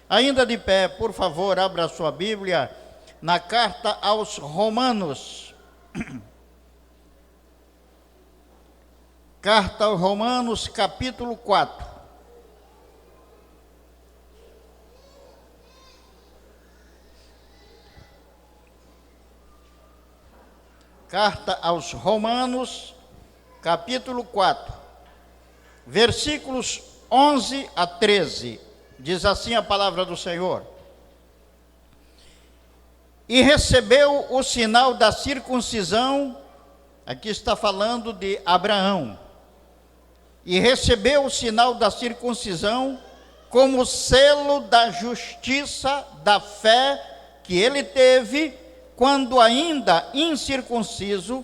Ainda de pé, por favor, abra a sua Bíblia na carta aos Romanos. Carta aos Romanos, capítulo 4. Carta aos Romanos, capítulo 4, versículos 11 a 13. Diz assim a palavra do Senhor: E recebeu o sinal da circuncisão, aqui está falando de Abraão, e recebeu o sinal da circuncisão como selo da justiça da fé que ele teve quando ainda incircunciso,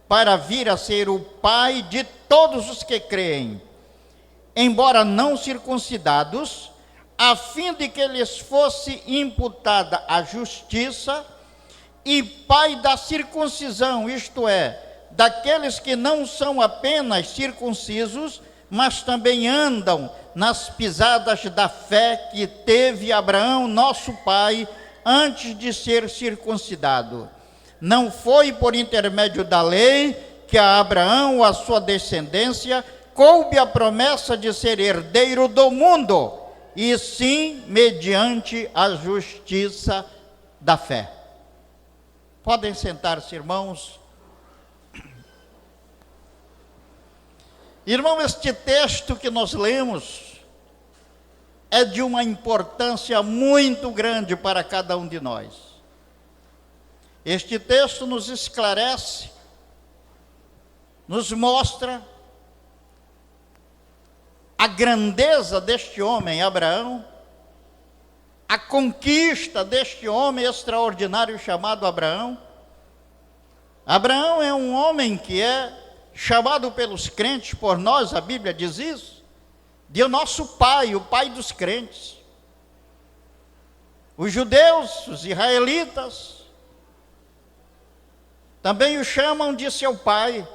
para vir a ser o pai de todos os que creem, embora não circuncidados, a fim de que lhes fosse imputada a justiça, e pai da circuncisão, isto é, daqueles que não são apenas circuncisos, mas também andam nas pisadas da fé que teve Abraão, nosso pai, antes de ser circuncidado. Não foi por intermédio da lei que a Abraão ou a sua descendência coube a promessa de ser herdeiro do mundo, e sim mediante a justiça da fé. Podem sentar-se, irmãos. Irmão, este texto que nós lemos é de uma importância muito grande para cada um de nós. Este texto nos esclarece, nos mostra a grandeza deste homem, Abraão, a conquista deste homem extraordinário chamado Abraão. Abraão é um homem que é chamado pelos crentes, por nós, a Bíblia diz isso, de nosso pai, o pai dos crentes. Os judeus, os israelitas, também o chamam de seu pai.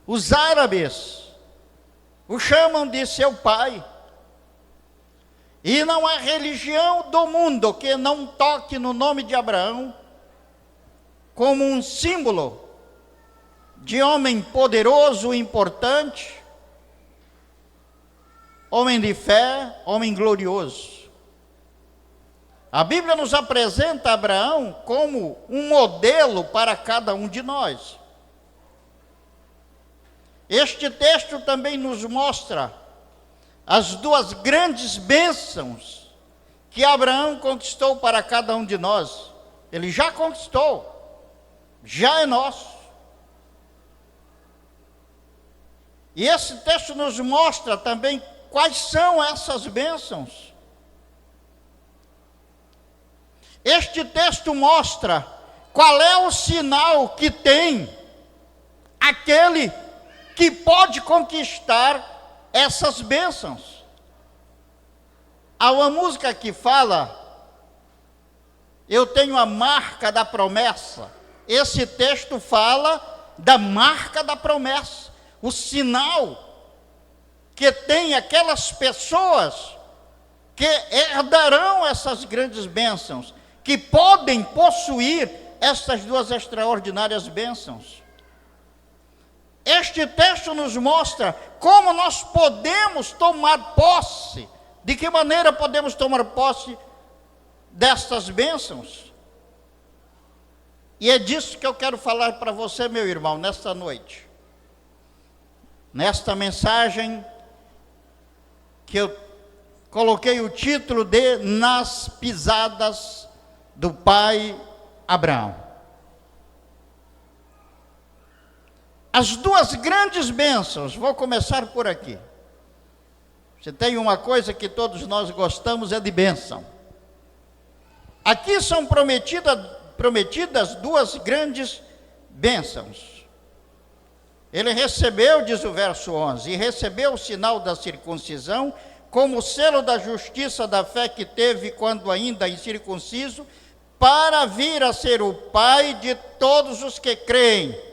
Os árabes o chamam de seu pai. E não há religião do mundo que não toque no nome de Abraão como um símbolo de homem poderoso e importante, homem de fé, homem glorioso. A Bíblia nos apresenta Abraão como um modelo para cada um de nós. Este texto também nos mostra as duas grandes bênçãos que Abraão conquistou para cada um de nós. Ele já conquistou, já é nosso. E esse texto nos mostra também quais são essas bênçãos. Este texto mostra qual é o sinal que tem aquele que pode conquistar essas bênçãos. Há uma música que fala: eu tenho a marca da promessa. Esse texto fala da marca da promessa, o sinal que tem aquelas pessoas que herdarão essas grandes bênçãos, que podem possuir essas duas extraordinárias bênçãos. Este texto nos mostra como nós podemos tomar posse, de que maneira podemos tomar posse destas bênçãos. E é disso que eu quero falar para você, meu irmão, nesta noite. Nesta mensagem que eu coloquei o título de Nas Pisadas do Pai Abraão. As duas grandes bênçãos, vou começar por aqui. Se tem uma coisa que todos nós gostamos é de bênção. Aqui são prometidas duas grandes bênçãos. Ele recebeu, diz o verso 11, e recebeu o sinal da circuncisão como selo da justiça da fé que teve quando ainda incircunciso, para vir a ser o pai de todos os que creem.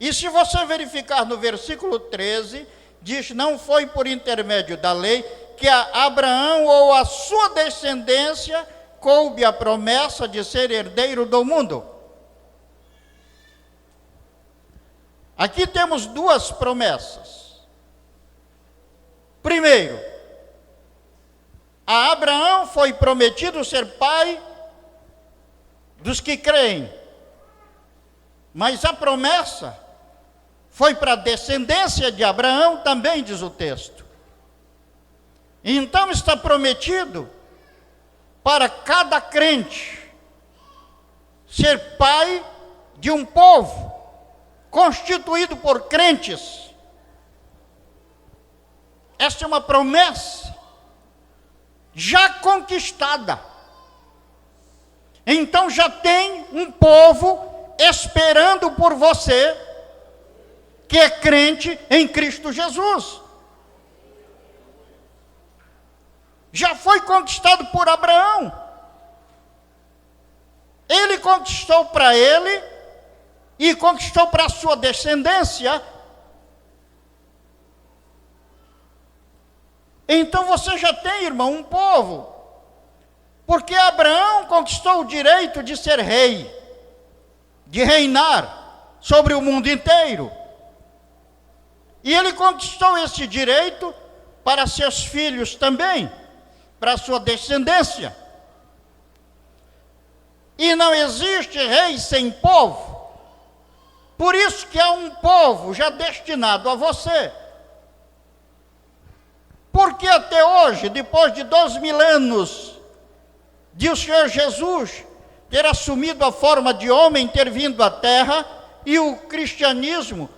E se você verificar no versículo 13, diz: não foi por intermédio da lei que a Abraão ou a sua descendência coube a promessa de ser herdeiro do mundo. Aqui temos duas promessas. Primeiro, a Abraão foi prometido ser pai dos que creem, mas a promessa foi para a descendência de Abraão também, diz o texto. Então está prometido para cada crente ser pai de um povo constituído por crentes. Esta é uma promessa já conquistada. Então já tem um povo esperando por você, que é crente em Cristo Jesus. Já foi conquistado por Abraão. Ele conquistou para ele e conquistou para a sua descendência. Então você já tem, irmão, um povo. Porque Abraão conquistou o direito de ser rei, de reinar sobre o mundo inteiro. E ele conquistou esse direito para seus filhos também, para a sua descendência. E não existe rei sem povo. Por isso que há um povo já destinado a você. Porque até hoje, depois de 2000 anos de o Senhor Jesus ter assumido a forma de homem, ter vindo à terra, e o cristianismo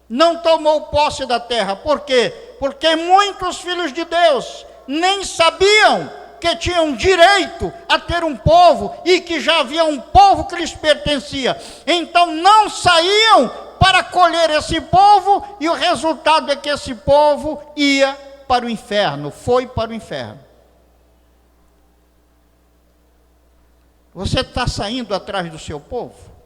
não tomou posse da terra. Por quê? Porque muitos filhos de Deus nem sabiam que tinham direito a ter um povo e que já havia um povo que lhes pertencia. Então não saíam para colher esse povo, e o resultado é que esse povo ia para o inferno, foi para o inferno. Você está saindo atrás do seu povo?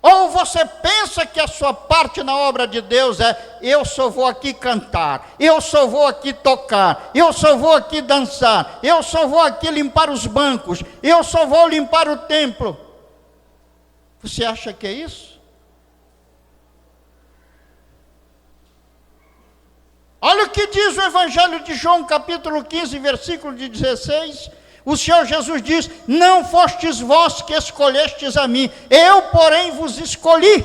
Ou você pensa que a sua parte na obra de Deus é: eu só vou aqui cantar, eu só vou aqui tocar, eu só vou aqui dançar, eu só vou aqui limpar os bancos, eu só vou limpar o templo? Você acha que é isso? Olha o que diz o Evangelho de João, capítulo 15, versículo de 16. O Senhor Jesus diz: não fostes vós que escolhestes a mim, eu, porém, vos escolhi,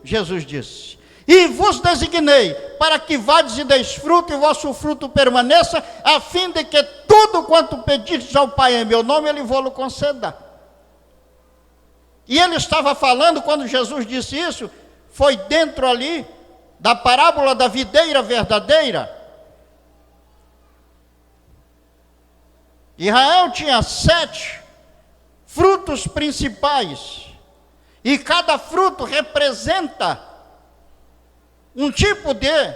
Jesus disse, e vos designei para que vades e deis fruto, e o vosso fruto permaneça, a fim de que tudo quanto pedirdes ao Pai em meu nome, Ele vos conceda. E ele estava falando, quando Jesus disse isso, foi dentro ali da parábola da videira verdadeira. Israel tinha 7 frutos principais, e cada fruto representa um tipo de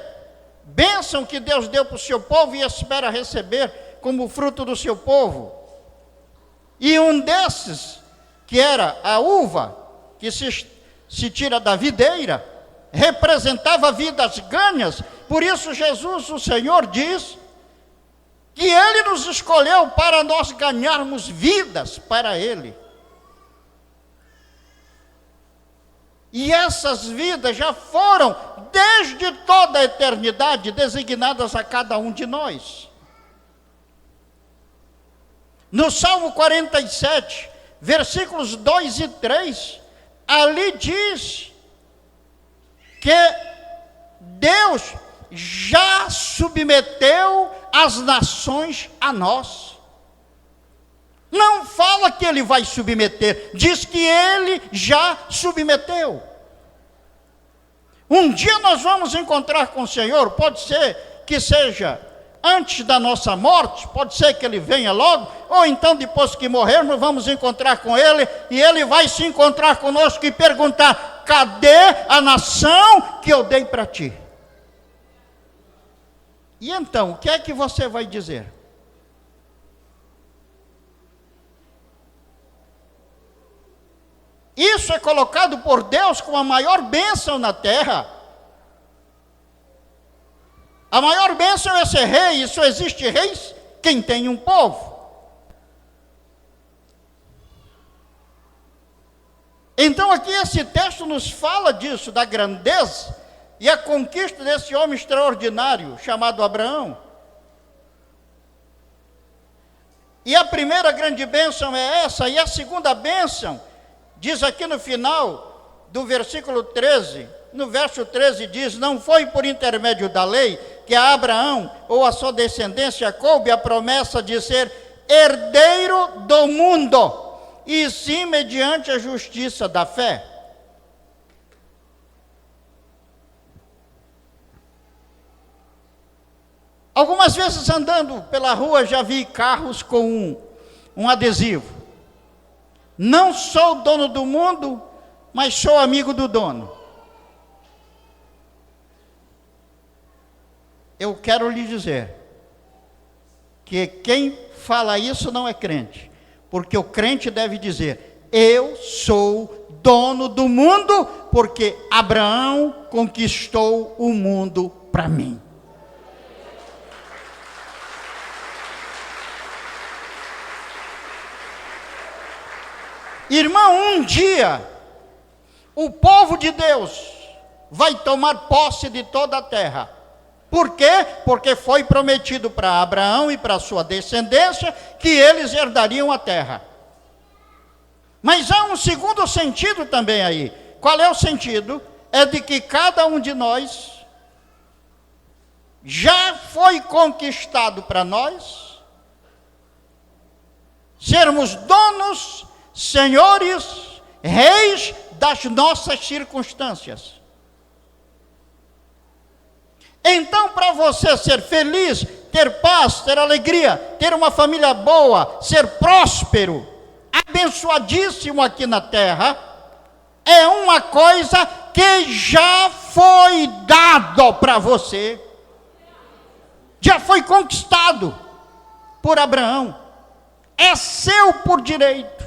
bênção que Deus deu para o seu povo e espera receber como fruto do seu povo. E um desses, que era a uva, que se tira da videira, representava vidas ganhas. Por isso Jesus, o Senhor, diz que Ele nos escolheu para nós ganharmos vidas para Ele. E essas vidas já foram, desde toda a eternidade, designadas a cada um de nós. No Salmo 47, versículos 2 e 3, ali diz que Deus já submeteu as nações a nós. Não fala que Ele vai submeter, diz que Ele já submeteu. Um dia nós vamos encontrar com o Senhor, pode ser que seja antes da nossa morte, pode ser que Ele venha logo, ou então depois que morrermos vamos encontrar com Ele, e Ele vai se encontrar conosco e perguntar: cadê a nação que eu dei para ti? E então, o que é que você vai dizer? Isso é colocado por Deus como a maior bênção na terra. A maior bênção é ser rei, e só existe reis quem tem um povo. Então aqui esse texto nos fala disso, da grandeza e a conquista desse homem extraordinário chamado Abraão. E a primeira grande bênção é essa, e a segunda bênção, diz aqui no final do versículo 13, no verso 13 diz: não foi por intermédio da lei que a Abraão ou a sua descendência coube a promessa de ser herdeiro do mundo, e sim mediante a justiça da fé. Algumas vezes andando pela rua já vi carros com um adesivo: não sou dono do mundo, mas sou amigo do dono. Eu quero lhe dizer que quem fala isso não é crente, porque o crente deve dizer: eu sou dono do mundo, porque Abraão conquistou o mundo para mim. Irmão, um dia o povo de Deus vai tomar posse de toda a terra. Por quê? Porque foi prometido para Abraão e para sua descendência que eles herdariam a terra. Mas há um segundo sentido também aí. Qual é o sentido? É de que cada um de nós já foi conquistado para nós sermos donos, senhores, reis das nossas circunstâncias. Então, para você ser feliz, ter paz, ter alegria, ter uma família boa, ser próspero, abençoadíssimo aqui na terra, é uma coisa que já foi dado para você, já foi conquistado por Abraão, é seu por direito.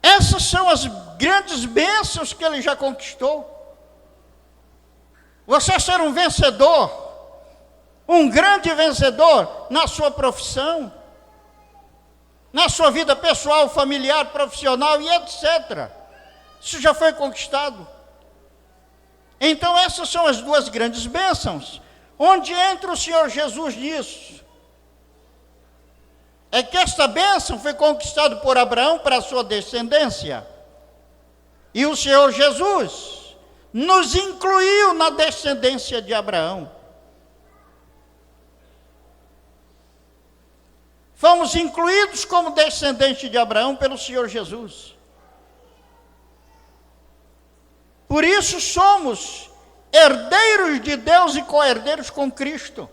Essas são as grandes bênçãos que ele já conquistou. Você ser um vencedor, um grande vencedor na sua profissão, na sua vida pessoal, familiar, profissional e etc. Isso já foi conquistado. Então essas são as duas grandes bênçãos. Onde entra o Senhor Jesus nisso? É que esta bênção foi conquistada por Abraão para a sua descendência. E o Senhor Jesus nos incluiu na descendência de Abraão. Fomos incluídos como descendente de Abraão pelo Senhor Jesus. Por isso somos herdeiros de Deus e co-herdeiros com Cristo.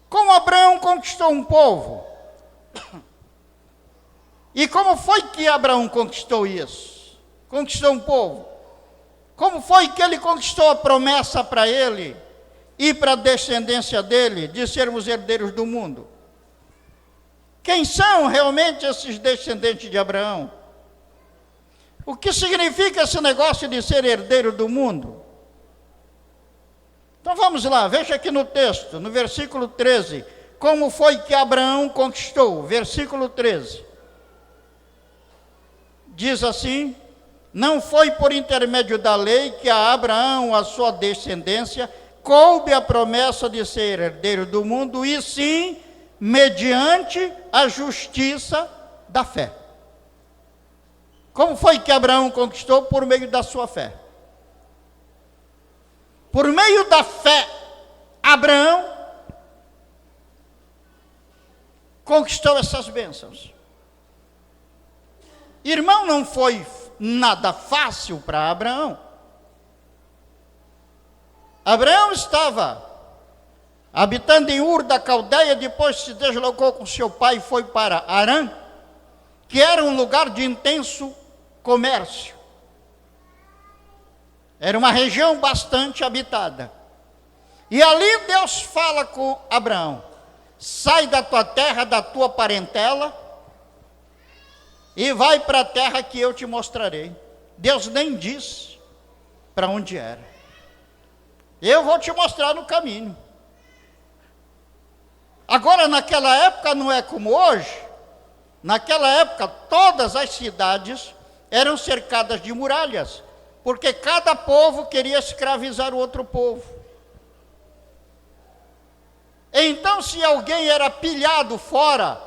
Como Abraão conquistou um povo? E como foi que Abraão conquistou isso? Conquistou um povo. Como foi que ele conquistou a promessa para ele e para a descendência dele de sermos herdeiros do mundo? Quem são realmente esses descendentes de Abraão? O que significa esse negócio de ser herdeiro do mundo? Então vamos lá, veja aqui no texto, no versículo 13, como foi que Abraão conquistou. Versículo 13. Diz assim: não foi por intermédio da lei que a Abraão, a sua descendência, coube a promessa de ser herdeiro do mundo, e sim mediante a justiça da fé. Como foi que Abraão conquistou? Por meio da sua fé. Por meio da fé, Abraão conquistou essas bênçãos. Irmão, não foi nada fácil para Abraão. Abraão estava habitando em Ur da Caldeia, depois se deslocou com seu pai e foi para Harã, que era um lugar de intenso comércio. Era uma região bastante habitada. E ali Deus fala com Abraão: sai da tua terra, da tua parentela, e vai para a terra que eu te mostrarei. Deus nem disse para onde era. Eu vou te mostrar no caminho. Agora, naquela época não é como hoje. Naquela época, todas as cidades eram cercadas de muralhas, porque cada povo queria escravizar o outro povo. Então, se alguém era pilhado fora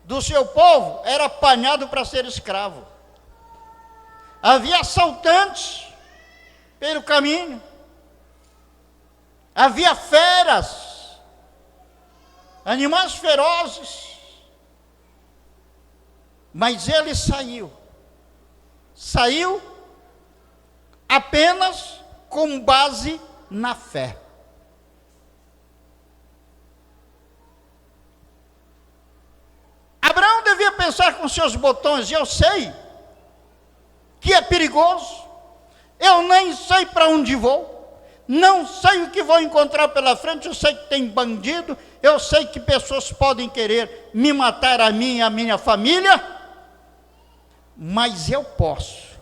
do seu povo, era apanhado para ser escravo. Havia assaltantes pelo caminho, havia feras, animais ferozes, mas ele saiu apenas com base na fé. Abraão devia pensar com seus botões: eu sei que é perigoso, eu nem sei para onde vou, não sei o que vou encontrar pela frente, eu sei que tem bandido, eu sei que pessoas podem querer me matar a mim e a minha família, mas eu posso,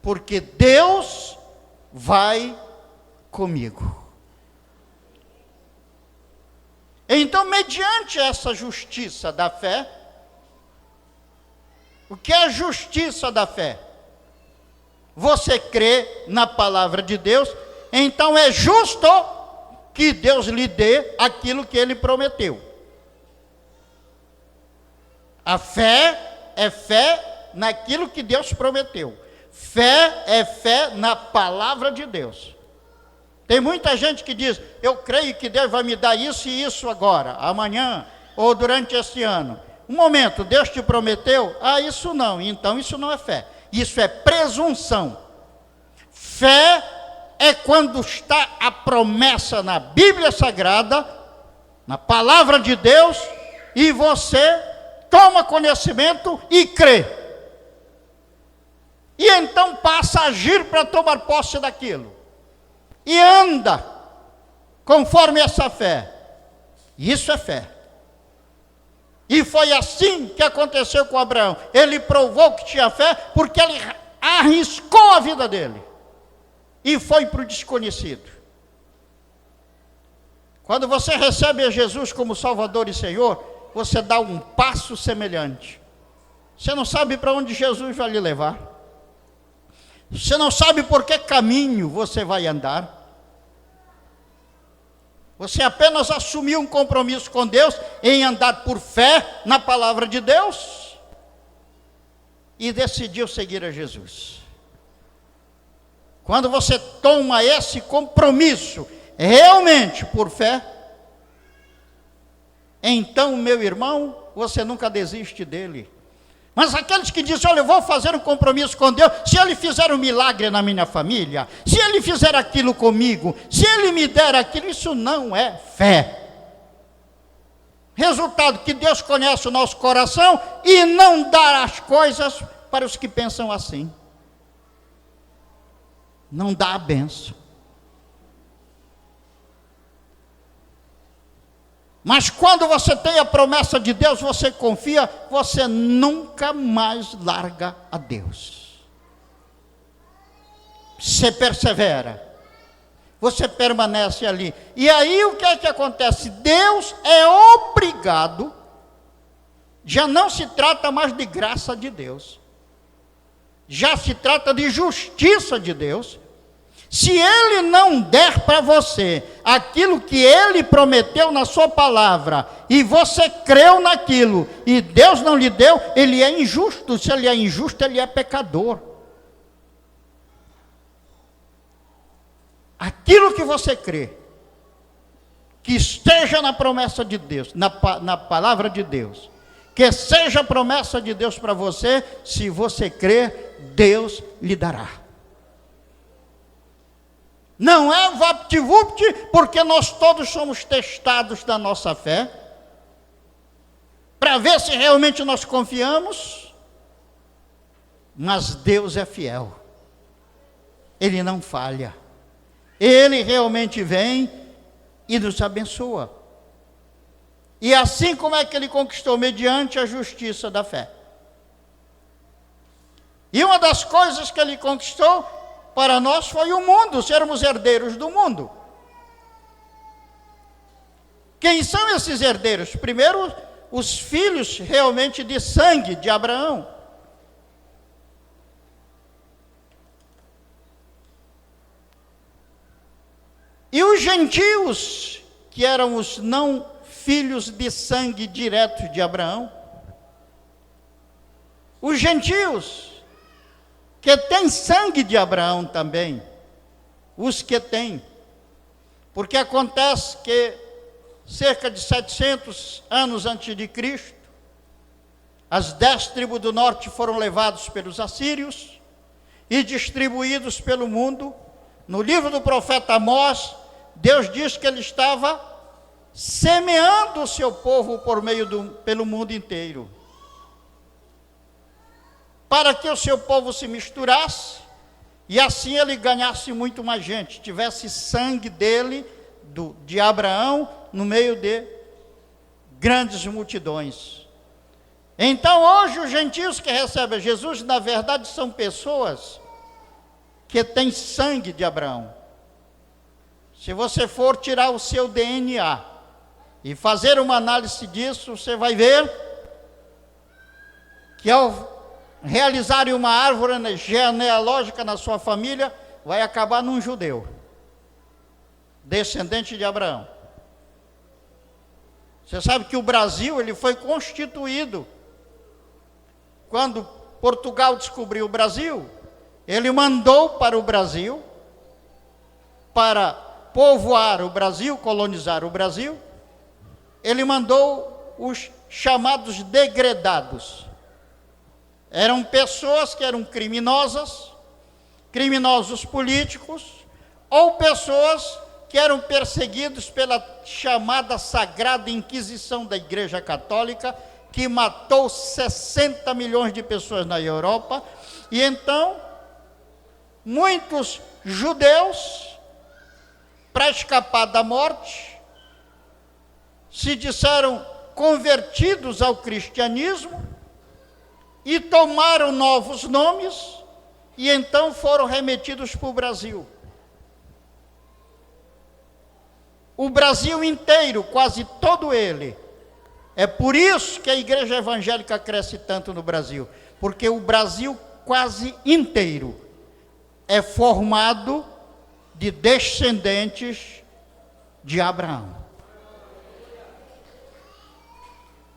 porque Deus vai comigo. Então, mediante essa justiça da fé, o que é a justiça da fé? Você crê na palavra de Deus, então é justo que Deus lhe dê aquilo que Ele prometeu. A fé é fé naquilo que Deus prometeu. Fé é fé na palavra de Deus. Tem muita gente que diz: eu creio que Deus vai me dar isso e isso agora, amanhã, ou durante esse ano. Um momento, Deus te prometeu? Ah, isso não. Então isso não é fé. Isso é presunção. Fé é quando está a promessa na Bíblia Sagrada, na palavra de Deus, e você toma conhecimento e crê. E então passa a agir para tomar posse daquilo. E anda conforme essa fé. Isso é fé. E foi assim que aconteceu com Abraão. Ele provou que tinha fé porque ele arriscou a vida dele e foi para o desconhecido. Quando você recebe a Jesus como Salvador e Senhor, você dá um passo semelhante. Você não sabe para onde Jesus vai lhe levar. Você não sabe por que caminho você vai andar. Você apenas assumiu um compromisso com Deus em andar por fé na palavra de Deus e decidiu seguir a Jesus. Quando você toma esse compromisso realmente por fé, então, meu irmão, você nunca desiste dele. Mas aqueles que dizem: olha, eu vou fazer um compromisso com Deus, se Ele fizer um milagre na minha família, se Ele fizer aquilo comigo, se Ele me der aquilo, isso não é fé. Resultado, que Deus conhece o nosso coração e não dá as coisas para os que pensam assim. Não dá a bênção. Mas quando você tem a promessa de Deus, você confia, você nunca mais larga a Deus. Você persevera, você permanece ali. E aí o que é que acontece? Deus é obrigado, já não se trata mais de graça de Deus, já se trata de justiça de Deus. Se Ele não der para você aquilo que Ele prometeu na sua palavra, e você creu naquilo, e Deus não lhe deu, Ele é injusto. Se Ele é injusto, Ele é pecador. Aquilo que você crê, que esteja na promessa de Deus, na palavra de Deus, que seja a promessa de Deus para você, se você crer, Deus lhe dará. Não é vapt-vupt, porque nós todos somos testados da nossa fé, para ver se realmente nós confiamos, mas Deus é fiel, Ele não falha, Ele realmente vem e nos abençoa. E assim como é que Ele conquistou? Mediante a justiça da fé. E uma das coisas que ele conquistou para nós foi o mundo, sermos herdeiros do mundo. Quem são esses herdeiros? Primeiro, os filhos realmente de sangue de Abraão. E os gentios, que eram os não filhos de sangue direto de Abraão. Os gentios, que têm sangue de Abraão também, os que têm. Porque acontece que, cerca de 700 anos antes de Cristo, as 10 tribos do norte foram levados pelos assírios e distribuídos pelo mundo. No livro do profeta Amós, Deus diz que ele estava semeando o seu povo pelo mundo inteiro, para que o seu povo se misturasse, e assim ele ganhasse muito mais gente, tivesse sangue dele, de Abraão, no meio de grandes multidões. Então hoje os gentios que recebem Jesus, na verdade são pessoas que têm sangue de Abraão. Se você for tirar o seu DNA e fazer uma análise disso, você vai ver que ao realizarem uma árvore genealógica na sua família, vai acabar num judeu, descendente de Abraão. Você sabe que o Brasil, ele foi constituído, quando Portugal descobriu o Brasil, ele mandou para o Brasil, para povoar o Brasil, colonizar o Brasil, ele mandou os chamados degredados. Eram pessoas que eram criminosas, criminosos políticos, ou pessoas que eram perseguidos pela chamada Sagrada Inquisição da Igreja Católica, que matou 60 milhões de pessoas na Europa. E então, muitos judeus, para escapar da morte, se disseram convertidos ao cristianismo e tomaram novos nomes e então foram remetidos para o Brasil. O Brasil inteiro, quase todo ele. É por isso que a igreja evangélica cresce tanto no Brasil, porque o Brasil quase inteiro é formado de descendentes de Abraão.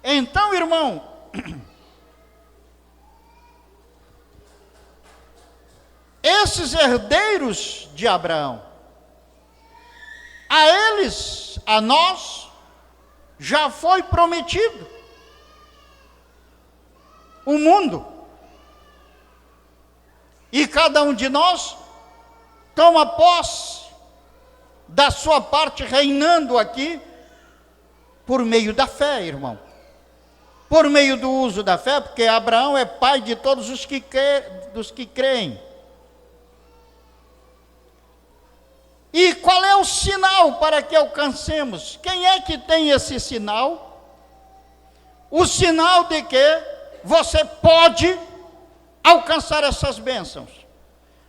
Então, irmão, esses herdeiros de Abraão, a eles, a nós, já foi prometido o mundo. E cada um de nós toma posse da sua parte reinando aqui por meio da fé, irmão. Por meio do uso da fé, porque Abraão é pai de todos os que creem. E qual é o sinal para que alcancemos? Quem é que tem esse sinal? O sinal de que você pode alcançar essas bênçãos.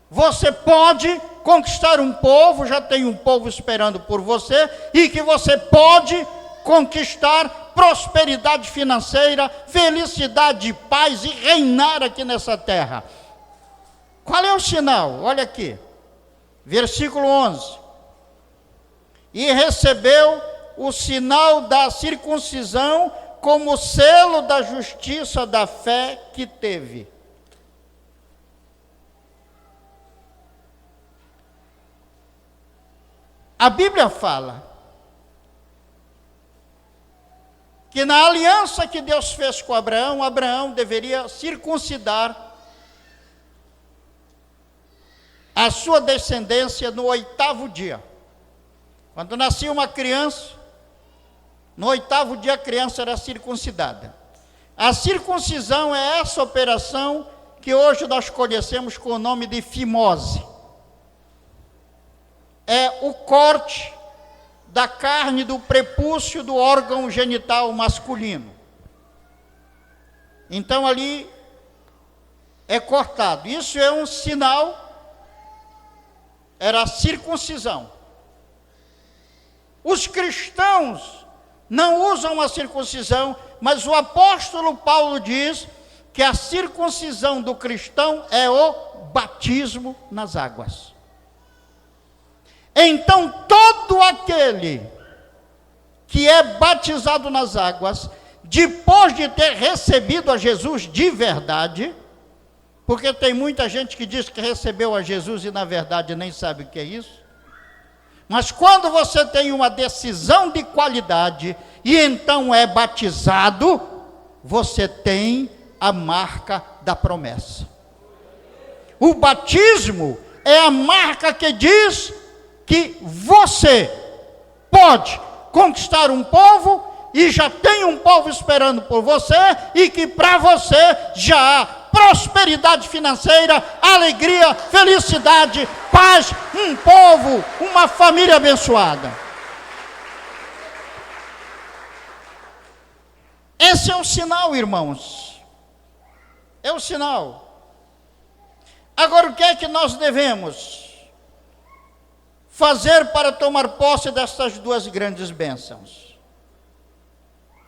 Você pode conquistar um povo, já tem um povo esperando por você, e que você pode conquistar prosperidade financeira, felicidade, paz e reinar aqui nessa terra. Qual é o sinal? Olha aqui, versículo 11. E recebeu o sinal da circuncisão como selo da justiça da fé que teve. A Bíblia fala que na aliança que Deus fez com Abraão, Abraão deveria circuncidar a sua descendência no 8º dia. Quando nascia uma criança, no 8º dia a criança era circuncidada. A circuncisão é essa operação que hoje nós conhecemos com o nome de fimose. É o corte da carne do prepúcio do órgão genital masculino. Então ali é cortado. Isso é um sinal, era a circuncisão. Os cristãos não usam a circuncisão, mas o apóstolo Paulo diz que a circuncisão do cristão é o batismo nas águas. Então, todo aquele que é batizado nas águas, depois de ter recebido a Jesus de verdade, porque tem muita gente que diz que recebeu a Jesus e na verdade nem sabe o que é isso. Mas quando você tem uma decisão de qualidade e então é batizado, você tem a marca da promessa. O batismo é a marca que diz que você pode conquistar um povo e já tem um povo esperando por você e que para você já há prosperidade financeira, alegria, felicidade, paz, um povo, uma família abençoada. Esse é o sinal, irmãos. É o sinal. Agora, o que é que nós devemos fazer para tomar posse destas duas grandes bênçãos?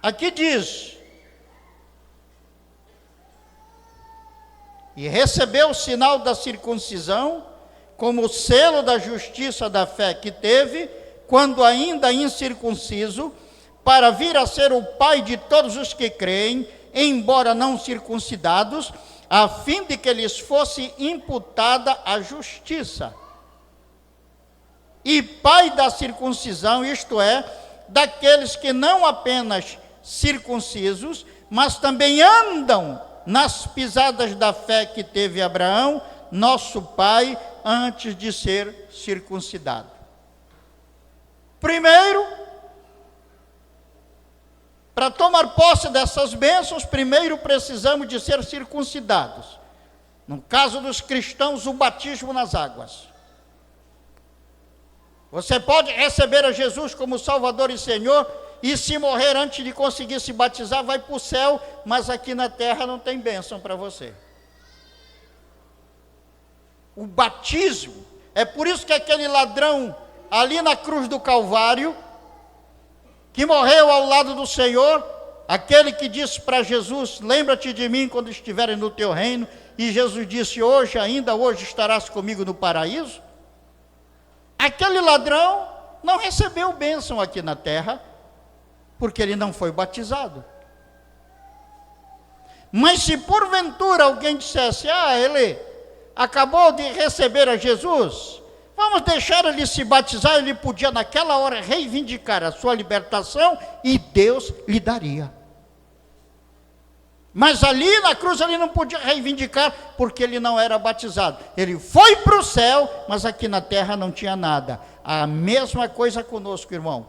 Aqui diz: e recebeu o sinal da circuncisão como o selo da justiça da fé que teve, quando ainda incircunciso, para vir a ser o pai de todos os que creem, embora não circuncidados, a fim de que lhes fosse imputada a justiça. E pai da circuncisão, isto é, daqueles que não apenas circuncisos, mas também andam nas pisadas da fé que teve Abraão, nosso pai, antes de ser circuncidado. Primeiro, para tomar posse dessas bênçãos, primeiro precisamos de ser circuncidados. No caso dos cristãos, o batismo nas águas. Você pode receber a Jesus como Salvador e Senhor, e se morrer antes de conseguir se batizar, vai para o céu, mas aqui na terra não tem bênção para você. O batismo, é por isso que aquele ladrão ali na cruz do Calvário, que morreu ao lado do Senhor, aquele que disse para Jesus: lembra-te de mim quando estiveres no teu reino, e Jesus disse: hoje, ainda hoje estarás comigo no paraíso. Aquele ladrão não recebeu bênção aqui na terra, porque ele não foi batizado. Mas se porventura alguém dissesse: ele acabou de receber a Jesus, vamos deixar ele se batizar, ele podia naquela hora reivindicar a sua libertação e Deus lhe daria. Mas ali na cruz ele não podia reivindicar, porque ele não era batizado. Ele foi para o céu, mas aqui na terra não tinha nada. A mesma coisa conosco, irmão.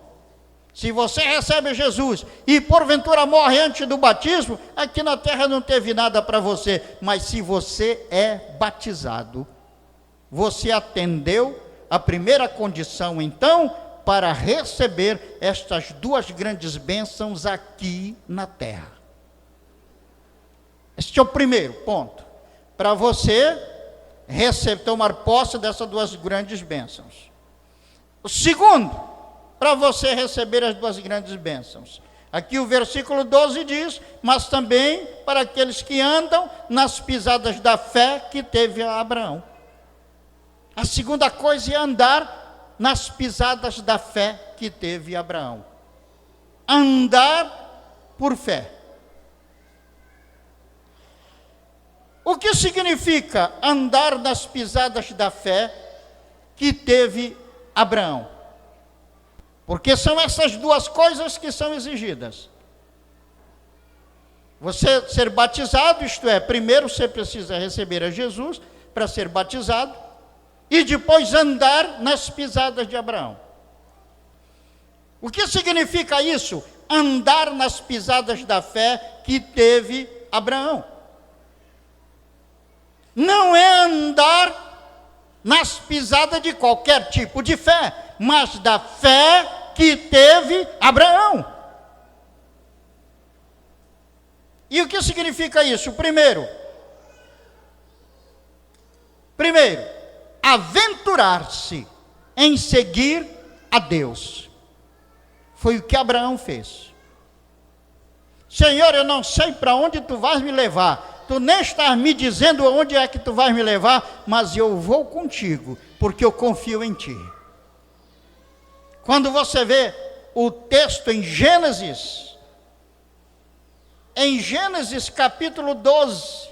Se você recebe Jesus e porventura morre antes do batismo, aqui na terra não teve nada para você. Mas se você é batizado, você atendeu a primeira condição, então, para receber estas duas grandes bênçãos aqui na terra. Este é o primeiro ponto, para você tomar posse dessas duas grandes bênçãos. O segundo, para você receber as duas grandes bênçãos. Aqui o versículo 12 diz: mas também para aqueles que andam nas pisadas da fé que teve Abraão. A segunda coisa é andar nas pisadas da fé que teve Abraão. Andar por fé. O que significa andar nas pisadas da fé que teve Abraão? Porque são essas duas coisas que são exigidas. Você ser batizado, isto é, primeiro você precisa receber a Jesus para ser batizado, e depois andar nas pisadas de Abraão. O que significa isso? Andar nas pisadas da fé que teve Abraão. Não é andar nas pisadas de qualquer tipo de fé, mas da fé que teve Abraão. E o que significa isso? Primeiro, Primeiro, aventurar-se em seguir a Deus. Foi o que Abraão fez. Senhor, eu não sei para onde tu vais me levar. Tu nem estás me dizendo onde é que tu vais me levar, mas eu vou contigo, porque eu confio em ti. Quando você vê o texto em Gênesis capítulo 12,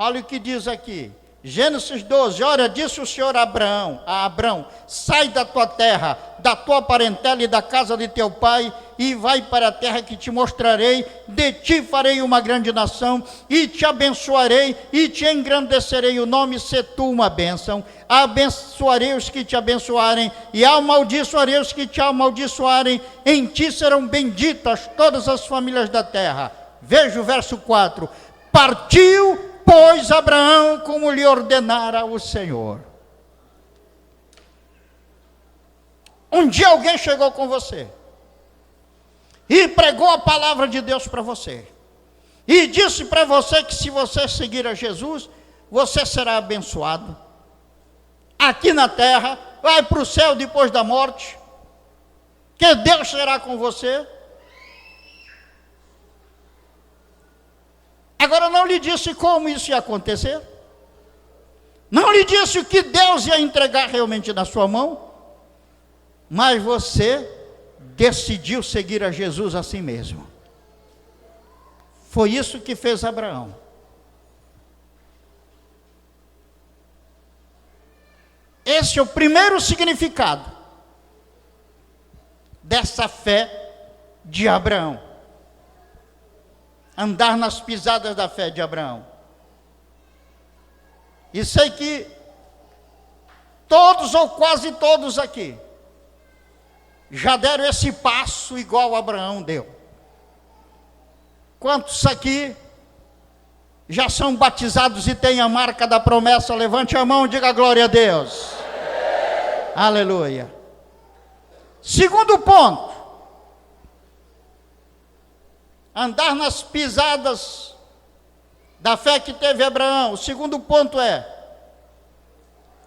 olha o que diz aqui. Gênesis 12, ora, disse o Senhor a Abrão, sai da tua terra, da tua parentela e da casa de teu pai, e vai para a terra que te mostrarei, de ti farei uma grande nação, e te abençoarei, e te engrandecerei o nome, se tu uma bênção, abençoarei os que te abençoarem, e amaldiçoarei os que te amaldiçoarem, em ti serão benditas todas as famílias da terra. Veja o verso 4, partiu, pois, Abraão, como lhe ordenara o Senhor. Um dia alguém chegou com você e pregou a palavra de Deus para você, e disse para você que se você seguir a Jesus, você será abençoado, aqui na terra, vai para o céu depois da morte, que Deus será com você. Agora, não lhe disse como isso ia acontecer, não lhe disse o que Deus ia entregar realmente na sua mão, mas você decidiu seguir a Jesus assim mesmo. Foi isso que fez Abraão. Esse é o primeiro significado dessa fé de Abraão. Andar nas pisadas da fé de Abraão. E sei que todos ou quase todos aqui já deram esse passo igual Abraão deu. Quantos aqui já são batizados e têm a marca da promessa? Levante a mão e diga glória a Deus. Aleluia. Segundo ponto, andar nas pisadas da fé que teve Abraão. O segundo ponto é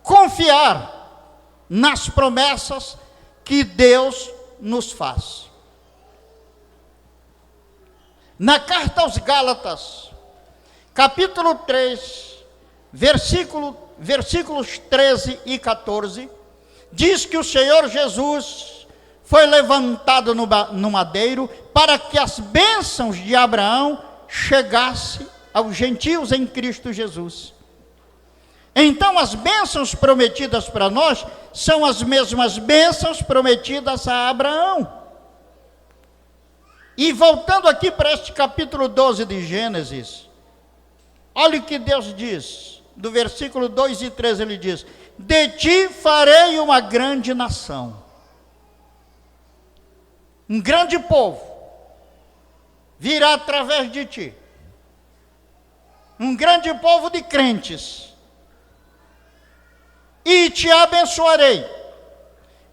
confiar nas promessas que Deus nos faz. Na carta aos Gálatas, capítulo 3, versículos 13 e 14, diz que o Senhor Jesus foi levantado no madeiro para que as bênçãos de Abraão chegassem aos gentios em Cristo Jesus. Então as bênçãos prometidas para nós são as mesmas bênçãos prometidas a Abraão. E voltando aqui para este capítulo 12 de Gênesis, olha o que Deus diz, do versículo 2 e 3 ele diz: de ti farei uma grande nação. Um grande povo virá através de ti. Um grande povo de crentes. E te abençoarei.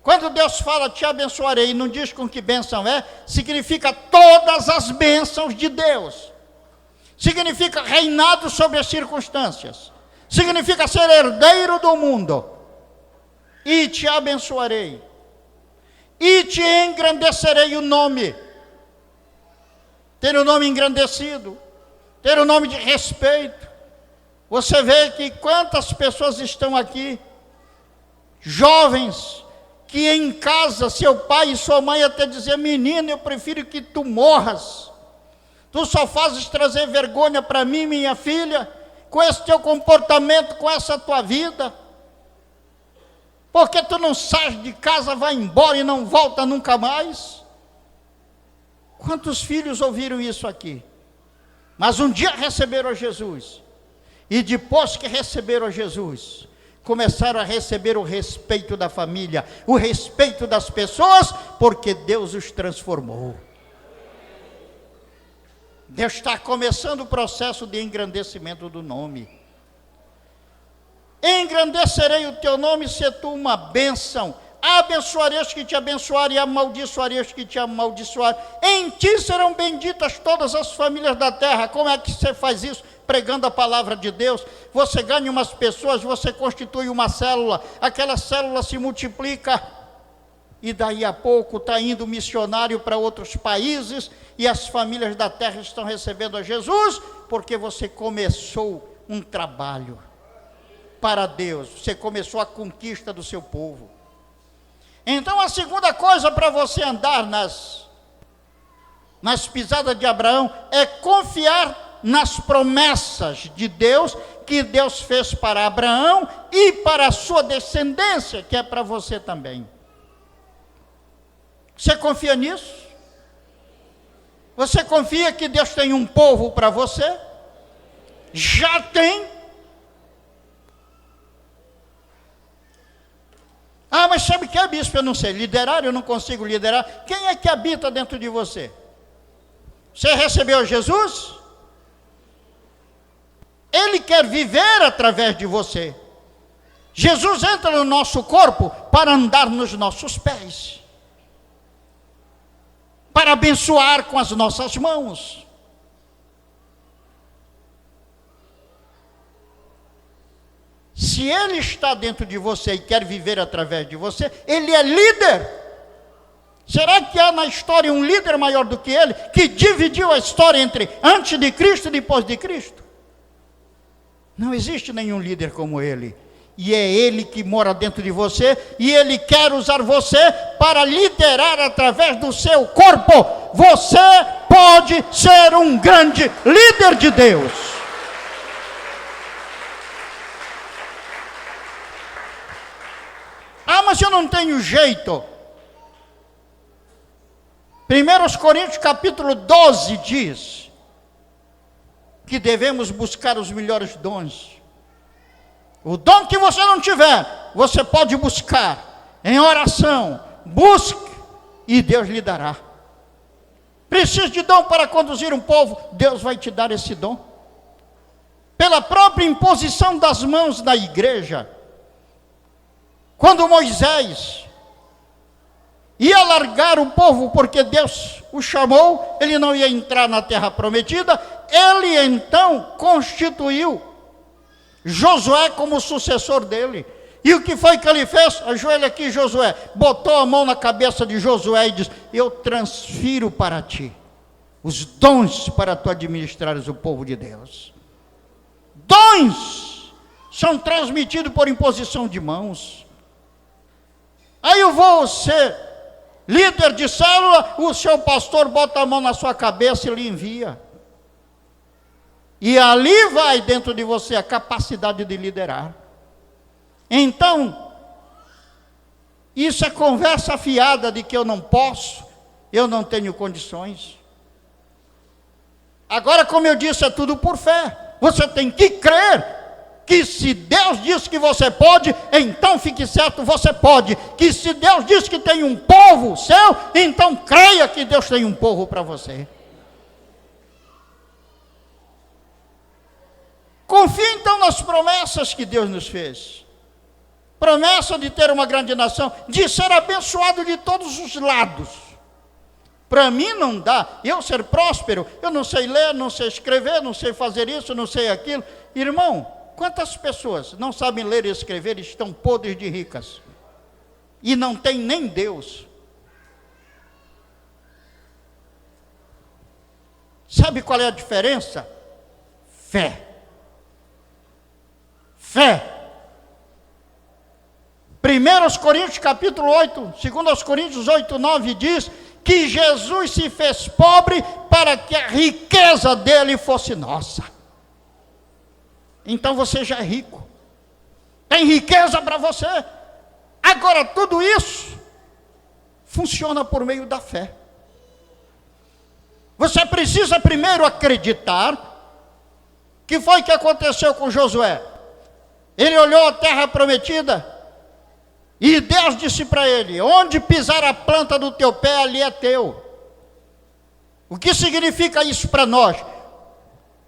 Quando Deus fala te abençoarei, e não diz com que bênção é, significa todas as bênçãos de Deus. Significa reinado sobre as circunstâncias. Significa ser herdeiro do mundo. E te abençoarei. E te engrandecerei o nome. Ter o nome engrandecido, ter o nome de respeito. Você vê que quantas pessoas estão aqui, jovens, que em casa seu pai e sua mãe até dizer: menino, eu prefiro que tu morras. Tu só fazes trazer vergonha para mim, minha filha, com esse teu comportamento, com essa tua vida. Porque tu não sais de casa, vai embora e não volta nunca mais. Quantos filhos ouviram isso aqui? Mas um dia receberam a Jesus, e depois que receberam a Jesus, começaram a receber o respeito da família, o respeito das pessoas, porque Deus os transformou. Deus está começando o processo de engrandecimento do nome. Engrandecerei o teu nome, se tu uma bênção, abençoarei os que te abençoarem e amaldiçoarei os que te amaldiçoarem. Em ti serão benditas todas as famílias da terra. Como é que você faz isso? Pregando a palavra de Deus. Você ganha umas pessoas, você constitui uma célula, aquela célula se multiplica, e daí a pouco está indo missionário para outros países, e as famílias da terra estão recebendo a Jesus, porque você começou um trabalho para Deus, você começou a conquista do seu povo. Então a segunda coisa para você andar nas pisadas de Abraão é confiar nas promessas de Deus, que Deus fez para Abraão e para a sua descendência, que é para você também. Você confia nisso? Você confia que Deus tem um povo para você? Já tem. Ah, mas sabe o que é, bispo? Eu não sei liderar, eu não consigo liderar. Quem é que habita dentro de você? Você recebeu Jesus? Ele quer viver através de você. Jesus entra no nosso corpo para andar nos nossos pés, para abençoar com as nossas mãos. Se Ele está dentro de você e quer viver através de você, Ele é líder. Será que há na história um líder maior do que Ele, que dividiu a história entre antes de Cristo e depois de Cristo? Não existe nenhum líder como Ele. E é Ele que mora dentro de você, e Ele quer usar você para liderar através do seu corpo. Você pode ser um grande líder de Deus. Ah, mas eu não tenho jeito. 1 Coríntios capítulo 12 diz que devemos buscar os melhores dons. O dom que você não tiver, você pode buscar em oração. Busque e Deus lhe dará. Precisa de dom para conduzir um povo, Deus vai te dar esse dom. Pela própria imposição das mãos da igreja. Quando Moisés ia largar o povo, porque Deus o chamou, ele não ia entrar na terra prometida, ele então constituiu Josué como sucessor dele. E o que foi que ele fez? Ajoelha aqui, Josué. Botou a mão na cabeça de Josué e disse: eu transfiro para ti os dons para tu administrares o povo de Deus. Dons são transmitidos por imposição de mãos. Aí eu vou ser líder de célula, o seu pastor bota a mão na sua cabeça e lhe envia. E ali vai dentro de você a capacidade de liderar. Então, isso é conversa fiada de que eu não posso, eu não tenho condições. Agora, como eu disse, é tudo por fé. Você tem que crer que se Deus diz que você pode, então fique certo, você pode. Que se Deus diz que tem um povo seu, então creia que Deus tem um povo para você. Confie então nas promessas que Deus nos fez. Promessa de ter uma grande nação, de ser abençoado de todos os lados. Para mim não dá, eu ser próspero, eu não sei ler, não sei escrever, não sei fazer isso, não sei aquilo. Irmão, quantas pessoas não sabem ler e escrever e estão podres de ricas? E não tem nem Deus. Sabe qual é a diferença? Fé. Fé. 1 Coríntios capítulo 8, 2 Coríntios 8, 9 diz que Jesus se fez pobre para que a riqueza dele fosse nossa. Então você já é rico. Tem riqueza para você. Agora tudo isso funciona por meio da fé. Você precisa primeiro acreditar. Que foi que aconteceu com Josué? Ele olhou a terra prometida e Deus disse para ele: onde pisar a planta do teu pé, ali é teu. O que significa isso para nós?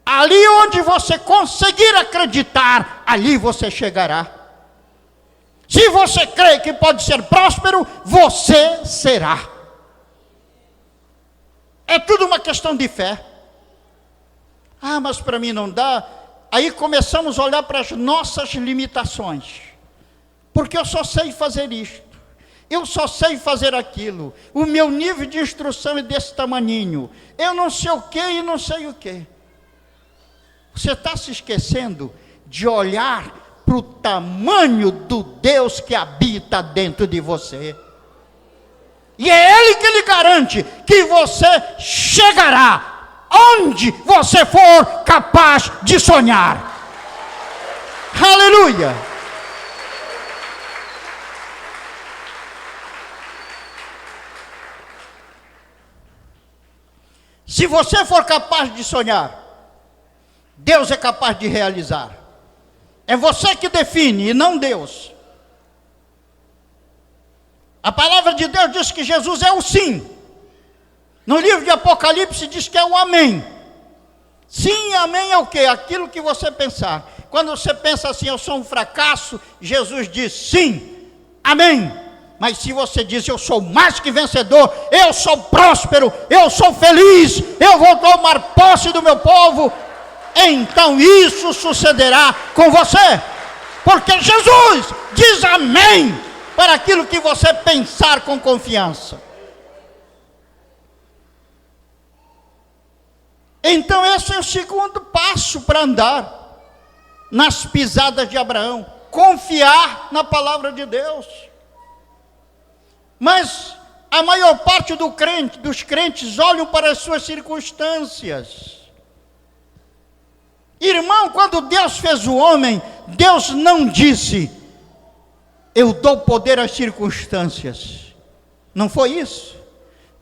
Ali onde você conseguir acreditar, ali você chegará. Se você crê que pode ser próspero, você será. É tudo uma questão de fé. Ah, mas para mim não dá. Aí começamos a olhar para as nossas limitações. Porque eu só sei fazer isto. Eu só sei fazer aquilo. O meu nível de instrução é desse tamaninho. Eu não sei o que e não sei o que. Você está se esquecendo de olhar para o tamanho do Deus que habita dentro de você. E é Ele que lhe garante que você chegará onde você for capaz de sonhar. Aleluia! Se você for capaz de sonhar, Deus é capaz de realizar. É você que define e não Deus. A palavra de Deus diz que Jesus é o sim. No livro de Apocalipse diz que é o amém. Sim, amém é o quê? Aquilo que você pensar. Quando você pensa assim, eu sou um fracasso, Jesus diz sim, amém. Mas se você diz, eu sou mais que vencedor, eu sou próspero, eu sou feliz, eu vou tomar posse do meu povo, então isso sucederá com você. Porque Jesus diz amém para aquilo que você pensar com confiança. Então esse é o segundo passo para andar nas pisadas de Abraão. Confiar na palavra de Deus. Mas a maior parte dos crentes olham para as suas circunstâncias. Irmão, quando Deus fez o homem, Deus não disse, eu dou poder às circunstâncias. Não foi isso.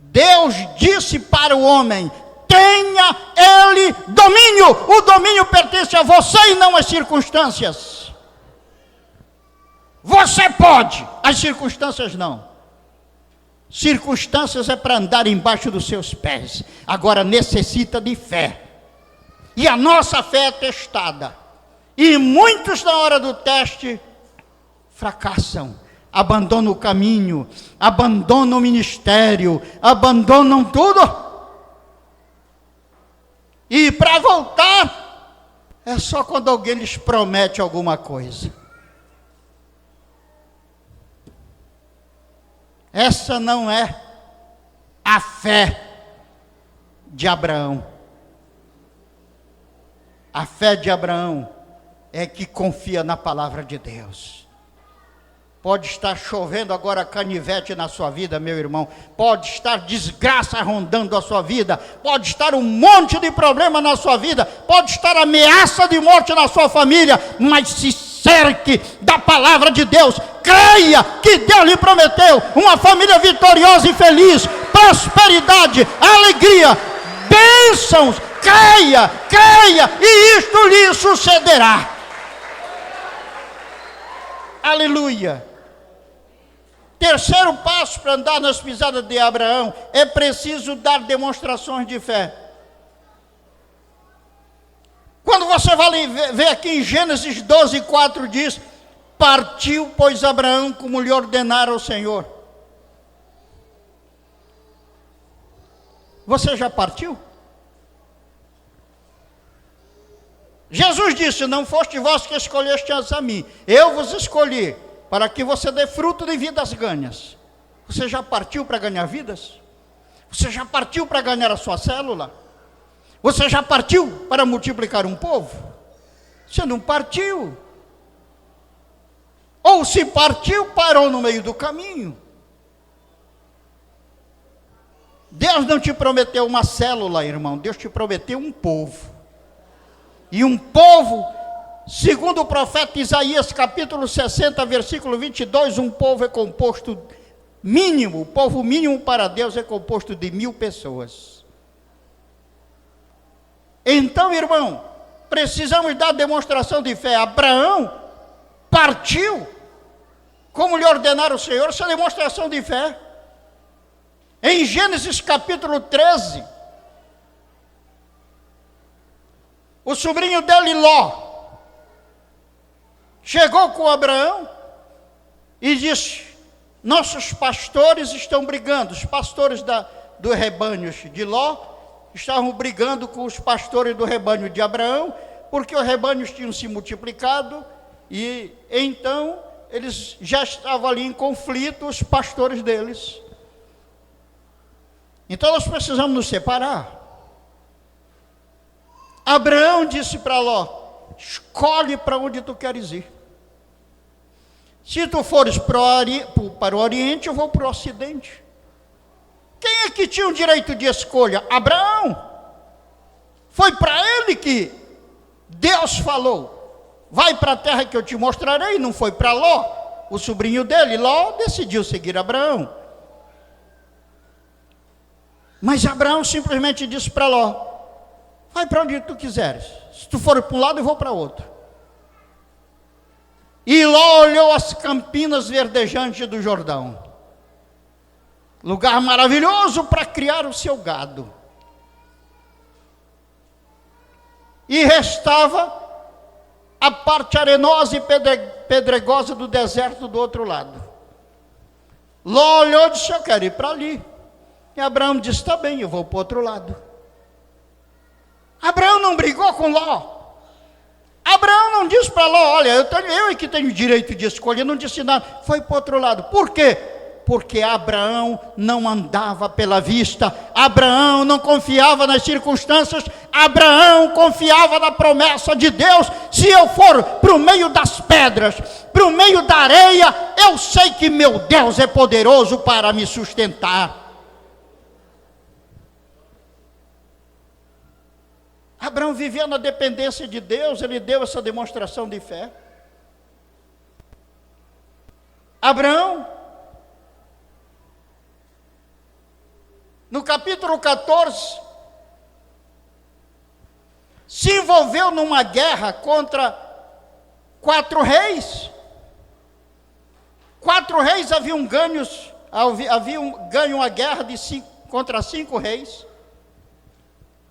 Deus disse para o homem, tenha ele domínio. O domínio pertence a você e não às circunstâncias. Você pode, as circunstâncias não. Circunstâncias é para andar embaixo dos seus pés. Agora necessita de fé. E a nossa fé é testada. E muitos na hora do teste fracassam. Abandonam o caminho. Abandonam o ministério. Abandonam tudo. E para voltar, é só quando alguém lhes promete alguma coisa. Essa não é a fé de Abraão. A fé de Abraão é que confia na palavra de Deus. Pode estar chovendo agora canivete na sua vida, meu irmão. Pode estar desgraça rondando a sua vida. Pode estar um monte de problema na sua vida. Pode estar ameaça de morte na sua família. Mas se cerque da palavra de Deus. Creia que Deus lhe prometeu uma família vitoriosa e feliz. Prosperidade, alegria, bênçãos. Creia, creia, e isto lhe sucederá. Aleluia. Terceiro passo para andar nas pisadas de Abraão, é preciso dar demonstrações de fé. Quando você vai ver aqui em Gênesis 12:4 diz, partiu, pois, Abraão como lhe ordenara o Senhor. Você já partiu? Jesus disse, não foste vós que escolhestes a mim, eu vos escolhi, para que você dê fruto de vidas ganhas. Você já partiu para ganhar vidas? Você já partiu para ganhar a sua célula? Você já partiu para multiplicar um povo? Você não partiu. Ou se partiu, parou no meio do caminho. Deus não te prometeu uma célula, irmão, Deus te prometeu um povo. E um povo, segundo o profeta Isaías, capítulo 60, versículo 22, um povo é composto mínimo, o povo mínimo para Deus é composto de 1000 pessoas. Então, irmão, precisamos dar demonstração de fé. Abraão partiu, como lhe ordenara o Senhor, essa demonstração de fé. Em Gênesis capítulo 13, o sobrinho dele, Ló, chegou com Abraão e diz: nossos pastores estão brigando. Os pastores dos rebanhos de Ló estavam brigando com os pastores do rebanho de Abraão, porque os rebanhos tinham se multiplicado, e então eles já estavam ali em conflito, os pastores deles. Então nós precisamos nos separar. Abraão disse para Ló: escolhe para onde tu queres ir. Se tu fores para o Oriente, eu vou para o Ocidente. Quem é que tinha o direito de escolha? Abraão. Foi para ele que Deus falou: vai para a terra que eu te mostrarei. Não foi para Ló, o sobrinho dele. Ló decidiu seguir Abraão. Mas Abraão simplesmente disse para Ló: vai para onde tu quiseres. Se tu for para um lado, eu vou para outro. E Ló olhou as campinas verdejantes do Jordão, lugar maravilhoso para criar o seu gado. E restava a parte arenosa e pedregosa do deserto do outro lado. Ló olhou e disse: eu quero ir para ali. E Abraão disse: está bem, eu vou para o outro lado. Abraão não brigou com Ló. Abraão não disse para Ló: olha, eu é que tenho direito de escolher. Não disse nada. Foi para o outro lado. Por quê? Porque Abraão não andava pela vista. Abraão não confiava nas circunstâncias. Abraão confiava na promessa de Deus. Se eu for para o meio das pedras, para o meio da areia, eu sei que meu Deus é poderoso para me sustentar. Abraão vivia na dependência de Deus. Ele deu essa demonstração de fé. Abraão, no capítulo 14, se envolveu numa guerra contra 4 reis. 4 reis haviam ganho a guerra contra 5 reis.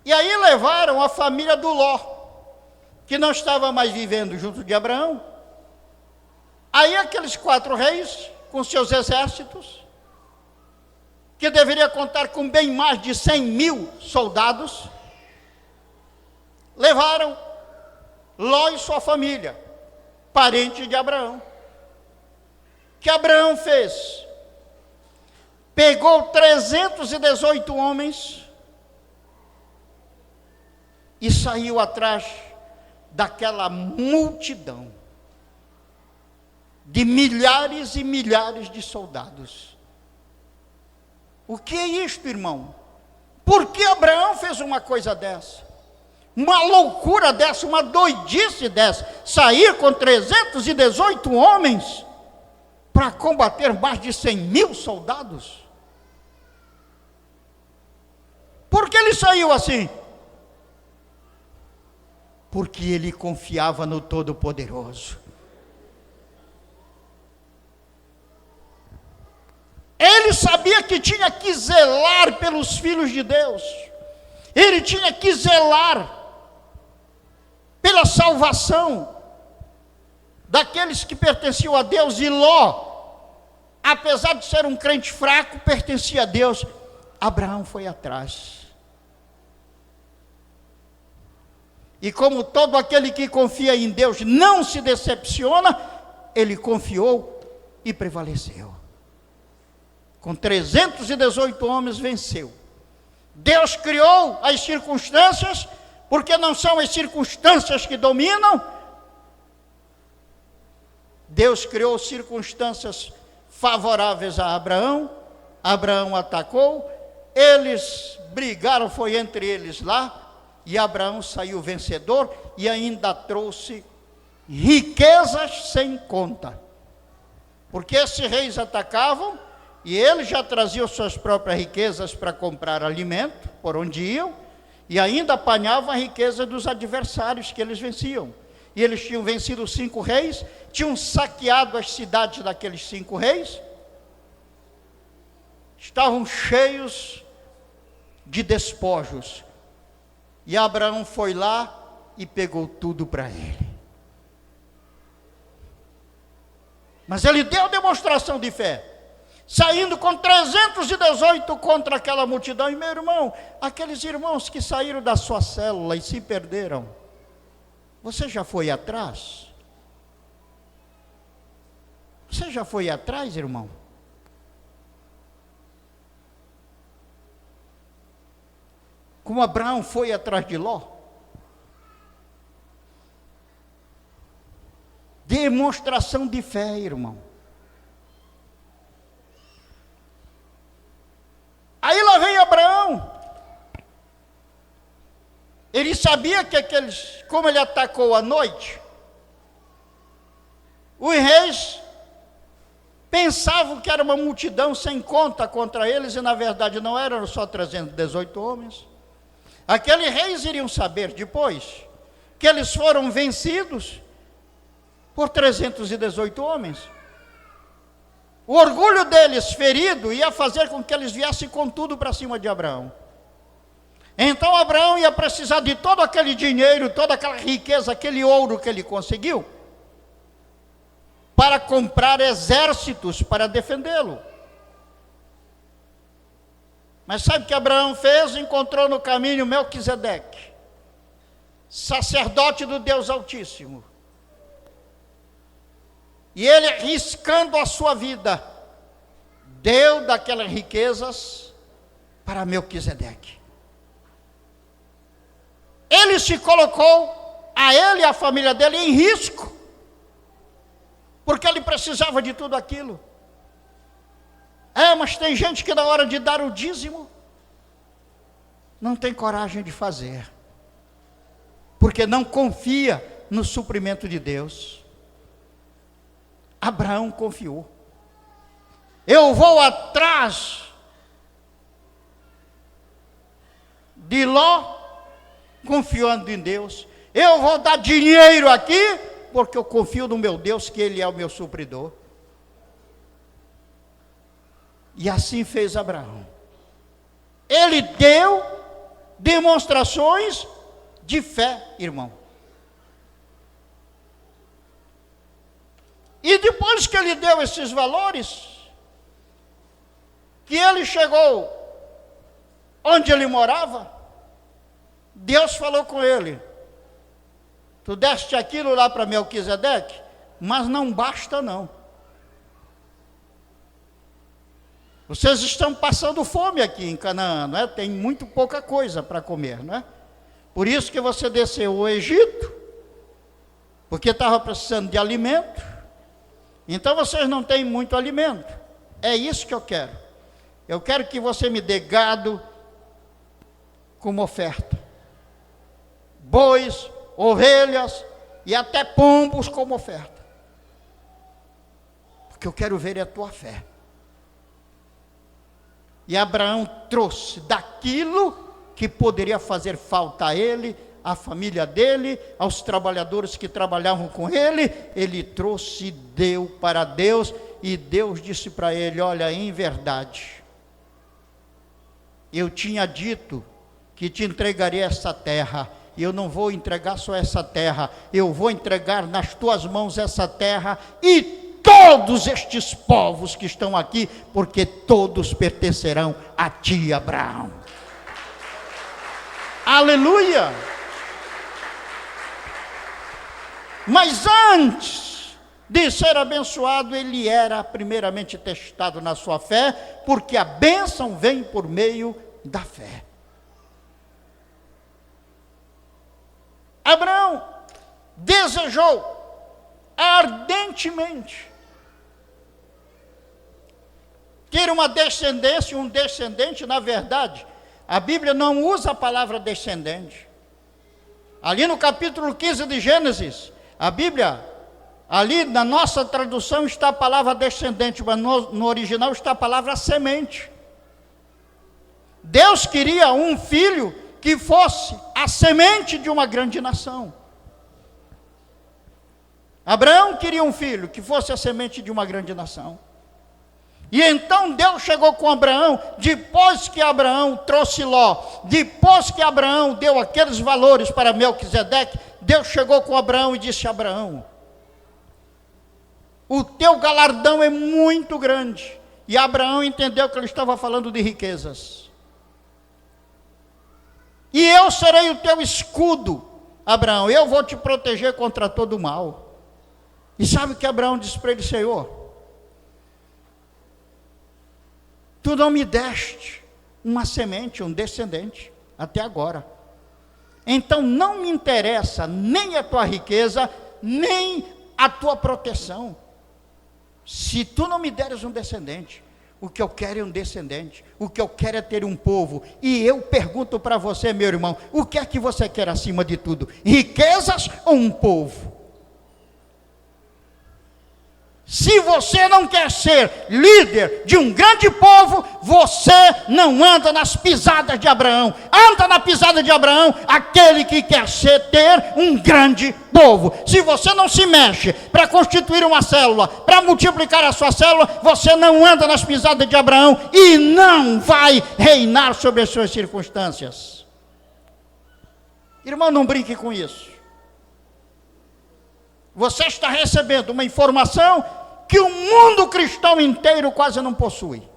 E aí levaram a família do Ló, que não estava mais vivendo junto de Abraão. Aí aqueles 4 reis, com seus exércitos, que deveria contar com bem mais de 100.000 soldados, levaram Ló e sua família, parente de Abraão. O que Abraão fez? Pegou 318 homens e saiu atrás daquela multidão de milhares e milhares de soldados. O que é isto, irmão? Por que Abraão fez uma coisa dessa? Uma loucura dessa, uma doidice dessa, sair com 318 homens para combater mais de 100.000 soldados? Por que ele saiu assim? Porque ele confiava no Todo-Poderoso. Ele sabia que tinha que zelar pelos filhos de Deus. Ele tinha que zelar pela salvação daqueles que pertenciam a Deus. E Ló, apesar de ser um crente fraco, pertencia a Deus. Abraão foi atrás. E como todo aquele que confia em Deus não se decepciona, ele confiou e prevaleceu. Com 318 homens venceu. Deus criou as circunstâncias, porque não são as circunstâncias que dominam. Deus criou circunstâncias favoráveis a Abraão. Abraão atacou, eles brigaram, foi entre eles lá. E Abraão saiu vencedor e ainda trouxe riquezas sem conta. Porque esses reis atacavam e eles já traziam suas próprias riquezas para comprar alimento por onde iam, e ainda apanhavam a riqueza dos adversários que eles venciam. E eles tinham vencido 5 reis, tinham saqueado as cidades daqueles 5 reis, estavam cheios de despojos. E Abraão foi lá e pegou tudo para ele. Mas ele deu demonstração de fé, saindo com 318 contra aquela multidão. E meu irmão, aqueles irmãos que saíram da sua célula e se perderam, você já foi atrás? Você já foi atrás, irmão? Como Abraão foi atrás de Ló? Demonstração de fé, irmão. Aí lá vem Abraão. Ele sabia que como ele atacou à noite, os reis pensavam que era uma multidão sem conta contra eles, e na verdade não eram só 318 homens. Aqueles reis iriam saber depois que eles foram vencidos por 318 homens. O orgulho deles ferido ia fazer com que eles viessem com tudo para cima de Abraão. Então Abraão ia precisar de todo aquele dinheiro, toda aquela riqueza, aquele ouro que ele conseguiu, para comprar exércitos para defendê-lo. Mas sabe o que Abraão fez? Encontrou no caminho Melquisedeque, sacerdote do Deus Altíssimo. E ele, arriscando a sua vida, deu daquelas riquezas para Melquisedeque. Ele se colocou, a ele e a família dele, em risco, porque ele precisava de tudo aquilo. Mas tem gente que na hora de dar o dízimo, não tem coragem de fazer, porque não confia no suprimento de Deus. Abraão confiou. Eu vou atrás de Ló, confiando em Deus. Eu vou dar dinheiro aqui, porque eu confio no meu Deus, que Ele é o meu supridor. E assim fez Abraão. Ele deu demonstrações de fé, irmão. E depois que ele deu esses valores, que ele chegou onde ele morava, Deus falou com ele: tu deste aquilo lá para Melquisedeque, mas não basta não. Vocês estão passando fome aqui em Canaã, não é? Tem muito pouca coisa para comer, não é? Por isso que você desceu ao Egito, porque estava precisando de alimento. Então vocês não têm muito alimento. É isso que eu quero. Eu quero que você me dê gado como oferta, bois, ovelhas e até pombos como oferta, porque eu quero ver a tua fé. E Abraão trouxe daquilo que poderia fazer falta a ele, à família dele, aos trabalhadores que trabalhavam com ele. Ele trouxe e deu para Deus, e Deus disse para ele: olha, em verdade, eu tinha dito que te entregaria essa terra, e eu não vou entregar só essa terra, eu vou entregar nas tuas mãos essa terra e todos estes povos que estão aqui, porque todos pertencerão a ti, Abraão. Aleluia! Mas antes de ser abençoado, ele era primeiramente testado na sua fé, porque a bênção vem por meio da fé. Abraão desejou ardentemente ter uma descendência, um descendente. Na verdade, a Bíblia não usa a palavra descendente. Ali no capítulo 15 de Gênesis, a Bíblia, ali na nossa tradução está a palavra descendente, mas no original está a palavra semente. Deus queria um filho que fosse a semente de uma grande nação. Abraão queria um filho que fosse a semente de uma grande nação. E então Deus chegou com Abraão, depois que Abraão trouxe Ló, depois que Abraão deu aqueles valores para Melquisedeque, Deus chegou com Abraão e disse: Abraão, o teu galardão é muito grande. E Abraão entendeu que ele estava falando de riquezas. E eu serei o teu escudo, Abraão, eu vou te proteger contra todo o mal. E sabe o que Abraão disse para ele? Senhor, tu não me deste uma semente, um descendente, até agora. Então não me interessa nem a tua riqueza, nem a tua proteção. Se tu não me deres um descendente, o que eu quero é um descendente, o que eu quero é ter um povo. E eu pergunto para você, meu irmão, o que é que você quer acima de tudo? Riquezas ou um povo? Se você não quer ser líder de um grande povo, você não anda nas pisadas de Abraão. Anda na pisada de Abraão aquele que quer ter um grande povo. Se você não se mexe para constituir uma célula, para multiplicar a sua célula, você não anda nas pisadas de Abraão e não vai reinar sobre as suas circunstâncias. Irmão, não brinque com isso. Você está recebendo uma informação que o mundo cristão inteiro quase não possui.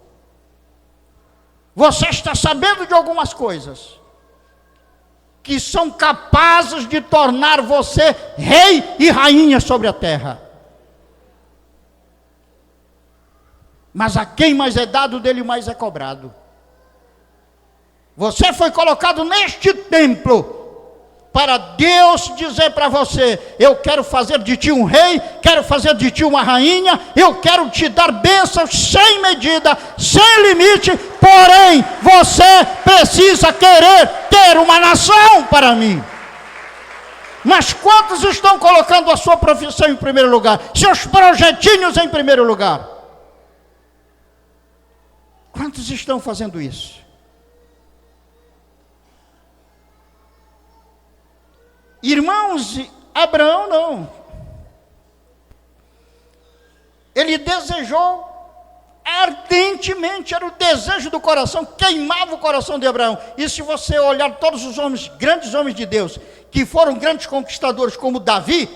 Você está sabendo de algumas coisas que são capazes de tornar você rei e rainha sobre a terra. Mas a quem mais é dado, dele mais é cobrado. Você foi colocado neste templo para Deus dizer para você: eu quero fazer de ti um rei, quero fazer de ti uma rainha, eu quero te dar bênçãos sem medida, sem limite, porém você precisa querer ter uma nação para mim. Mas quantos estão colocando a sua profissão em primeiro lugar, seus projetinhos em primeiro lugar? Quantos estão fazendo isso? Irmãos, Abraão não. Ele desejou ardentemente, era o desejo do coração, queimava o coração de Abraão. E se você olhar todos os homens, grandes homens de Deus, que foram grandes conquistadores, como Davi,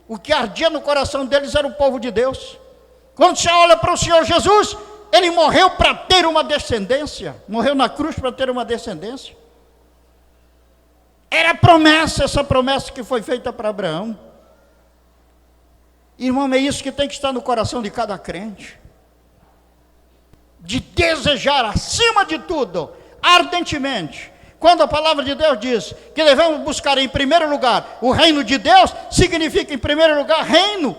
o que ardia no coração deles era o povo de Deus. Quando você olha para o Senhor Jesus, ele morreu para ter uma descendência, morreu na cruz para ter uma descendência. Era promessa, essa promessa que foi feita para Abraão. Irmão, é isso que tem que estar no coração de cada crente. De desejar, acima de tudo, ardentemente. Quando a palavra de Deus diz que devemos buscar em primeiro lugar o reino de Deus, significa em primeiro lugar reino.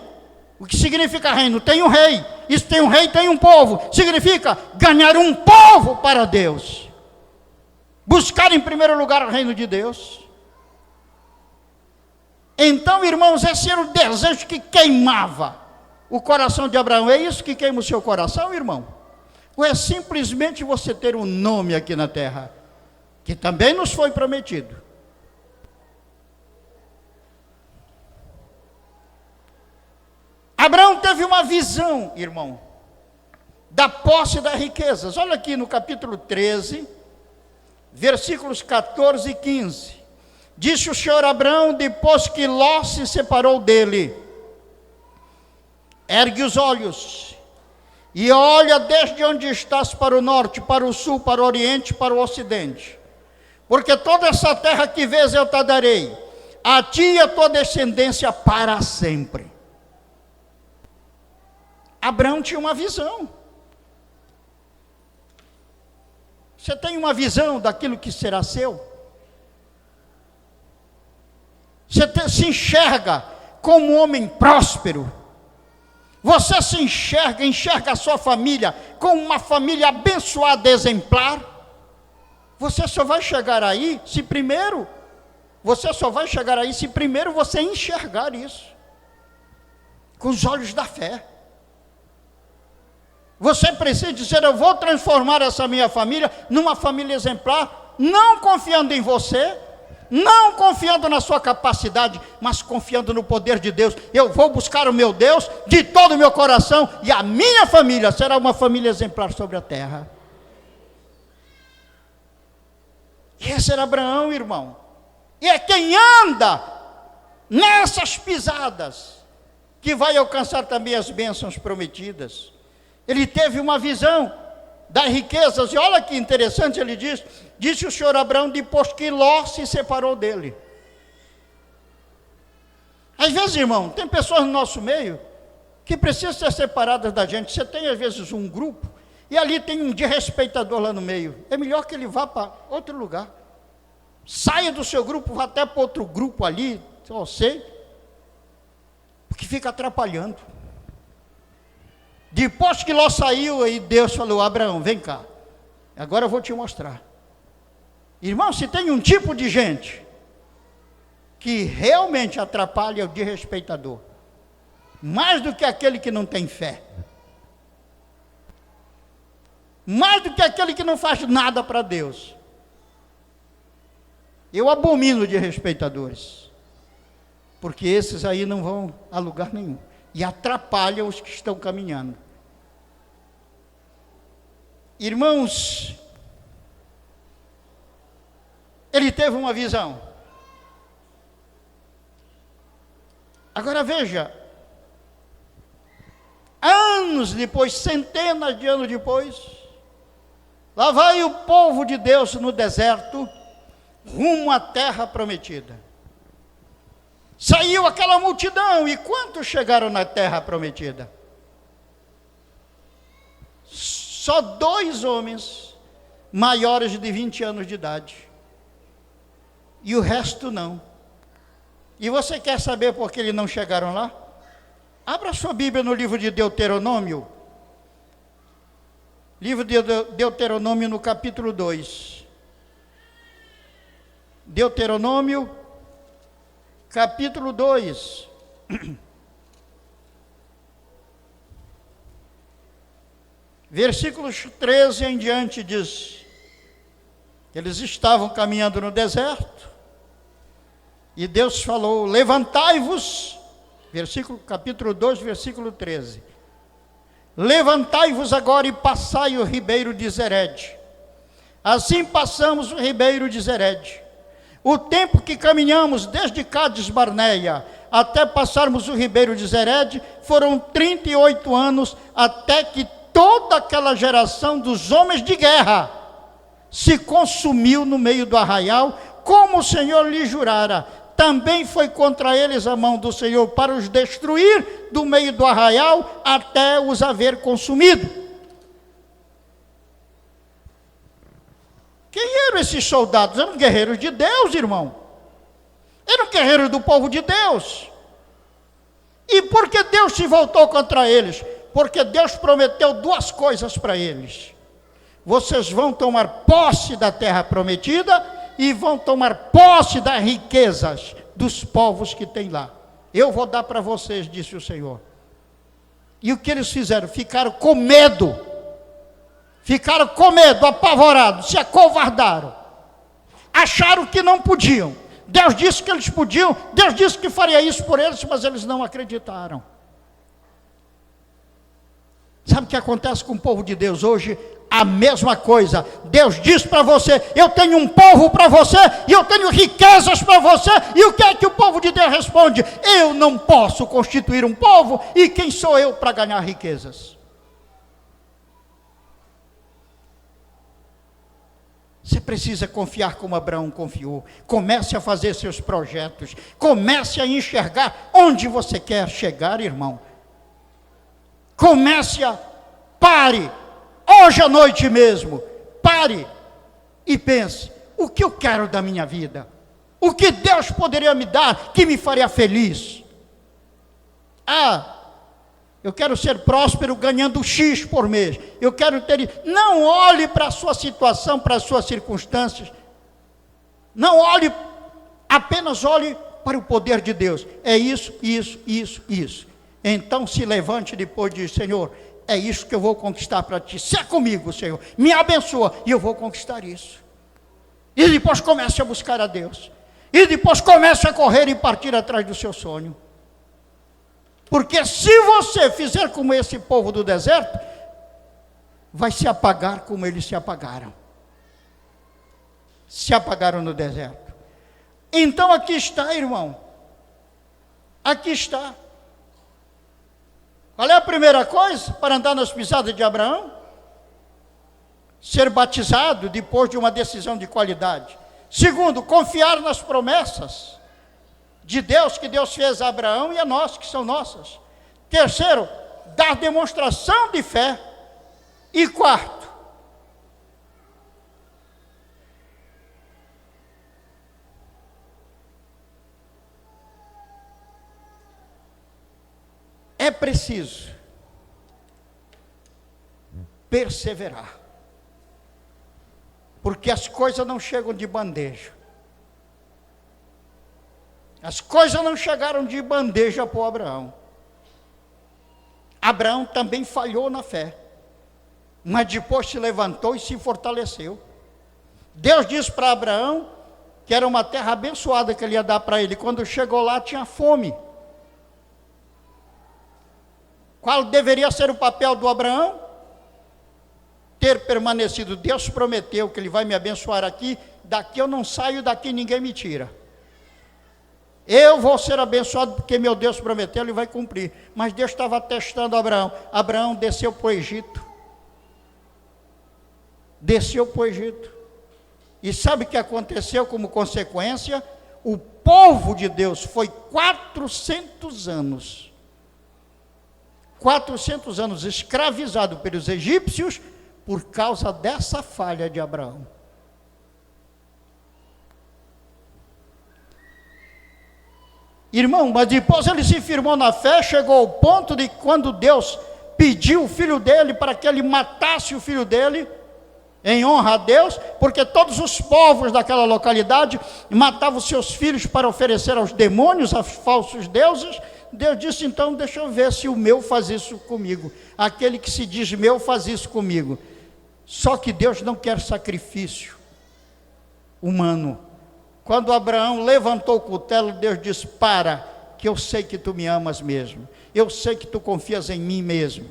O que significa reino? Tem um rei. Isso tem um rei, tem um povo. Significa ganhar um povo para Deus. Buscar em primeiro lugar o reino de Deus. Então, irmãos, esse era o desejo que queimava o coração de Abraão. É isso que queima o seu coração, irmão? Ou é simplesmente você ter um nome aqui na terra, que também nos foi prometido? Abraão teve uma visão, irmão, da posse das riquezas. Olha aqui no capítulo 13, versículos 14 e 15. Disse o Senhor a Abraão, depois que Ló se separou dele: ergue os olhos e olha desde onde estás para o norte, para o sul, para o oriente, para o ocidente. Porque toda essa terra que vês eu te darei, a ti e a tua descendência para sempre. Abraão tinha uma visão. Você tem uma visão daquilo que será seu? Você se enxerga como um homem próspero? Você se enxerga a sua família como uma família abençoada, exemplar? Você só vai chegar aí se primeiro você enxergar isso com os olhos da fé. Você precisa dizer: eu vou transformar essa minha família numa família exemplar, não confiando em você, não confiando na sua capacidade, mas confiando no poder de Deus. Eu vou buscar o meu Deus de todo o meu coração, e a minha família será uma família exemplar sobre a terra. Esse era Abraão, irmão. E é quem anda nessas pisadas que vai alcançar também as bênçãos prometidas. Ele teve uma visão das riquezas, e olha que interessante, ele diz: disse o Senhor a Abraão depois que Ló se separou dele. Às vezes, irmão, tem pessoas no nosso meio que precisam ser separadas da gente. Você tem às vezes um grupo, e ali tem um desrespeitador lá no meio. É melhor que ele vá para outro lugar. Saia do seu grupo, vá até para outro grupo ali, eu sei, porque fica atrapalhando. Depois que Ló saiu, aí Deus falou: Abraão, vem cá, agora eu vou te mostrar. Irmão, se tem um tipo de gente que realmente atrapalha o desrespeitador, mais do que aquele que não tem fé, mais do que aquele que não faz nada para Deus. Eu abomino desrespeitadores, porque esses aí não vão a lugar nenhum e atrapalham os que estão caminhando. Irmãos, ele teve uma visão. Agora veja, anos depois, centenas de anos depois, lá vai o povo de Deus no deserto, rumo à terra prometida. Saiu aquela multidão, e quantos chegaram na terra prometida? Só 2 homens maiores de 20 anos de idade, e o resto não. E você quer saber por que eles não chegaram lá? Abra sua Bíblia no livro de Deuteronômio. Livro de Deuteronômio no capítulo 2. Deuteronômio, capítulo 2. Versículos 13 em diante diz: eles estavam caminhando no deserto, e Deus falou: levantai-vos, capítulo 2, versículo 13. Levantai-vos agora e passai o ribeiro de Zered. Assim passamos o ribeiro de Zered. O tempo que caminhamos desde Cádiz Barneia até passarmos o ribeiro de Zered foram 38 anos, até que toda aquela geração dos homens de guerra se consumiu no meio do arraial, como o Senhor lhe jurara. Também foi contra eles a mão do Senhor para os destruir do meio do arraial, até os haver consumido. Quem eram esses soldados? Eram guerreiros de Deus, irmão. Eram guerreiros do povo de Deus. E por que Deus se voltou contra eles? Porque Deus prometeu 2 coisas para eles: vocês vão tomar posse da terra prometida, e vão tomar posse das riquezas dos povos que tem lá. Eu vou dar para vocês, disse o Senhor. E o que eles fizeram? Ficaram com medo, apavorados, se acovardaram, acharam que não podiam. Deus disse que eles podiam, Deus disse que faria isso por eles, mas eles não acreditaram. Sabe o que acontece com o povo de Deus hoje? A mesma coisa. Deus diz para você: eu tenho um povo para você, e eu tenho riquezas para você. E o que é que o povo de Deus responde? Eu não posso constituir um povo, e quem sou eu para ganhar riquezas? Você precisa confiar como Abraão confiou. Comece a fazer seus projetos, comece a enxergar onde você quer chegar, irmão. Pare, hoje à noite mesmo, pare e pense: o que eu quero da minha vida? O que Deus poderia me dar que me faria feliz? Eu quero ser próspero ganhando X por mês. Eu quero ter... Não olhe para a sua situação, para as suas circunstâncias. Não olhe, apenas olhe para o poder de Deus. É isso, isso, isso, isso. Então se levante depois e diz: Senhor, é isso que eu vou conquistar para ti. Se é comigo, Senhor, me abençoa e eu vou conquistar isso. E depois comece a buscar a Deus. E depois comece a correr e partir atrás do seu sonho. Porque se você fizer como esse povo do deserto, vai se apagar como eles se apagaram. Se apagaram no deserto. Então aqui está, irmão. Aqui está. Qual é a primeira coisa para andar nas pisadas de Abraão? Ser batizado depois de uma decisão de qualidade. Segundo, confiar nas promessas de Deus, que Deus fez a Abraão e a nós, que são nossas. Terceiro, dar demonstração de fé. E quarto, é preciso perseverar, porque as coisas não chegam de bandeja. As coisas não chegaram de bandeja para o Abraão. Abraão também falhou na fé, mas depois se levantou e se fortaleceu. Deus disse para Abraão que era uma terra abençoada que ele ia dar para ele. Quando chegou lá, tinha fome. Qual deveria ser o papel do Abraão? Ter permanecido. Deus prometeu que ele vai me abençoar aqui, daqui eu não saio, daqui ninguém me tira. Eu vou ser abençoado porque meu Deus prometeu, ele vai cumprir. Mas Deus estava testando Abraão. Abraão desceu para o Egito. Desceu para o Egito. E sabe o que aconteceu como consequência? O povo de Deus foi 400 anos. 400 anos escravizado pelos egípcios por causa dessa falha de Abraão. Irmão, mas depois ele se firmou na fé, chegou ao ponto de quando Deus pediu o filho dele para que ele matasse o filho dele, em honra a Deus, porque todos os povos daquela localidade matavam seus filhos para oferecer aos demônios, aos falsos deuses. Deus disse, então deixa eu ver se o meu faz isso comigo. Aquele que se diz meu faz isso comigo. Só que Deus não quer sacrifício humano. Quando Abraão levantou o cutelo, Deus disse, para, que eu sei que tu me amas mesmo. Eu sei que tu confias em mim mesmo.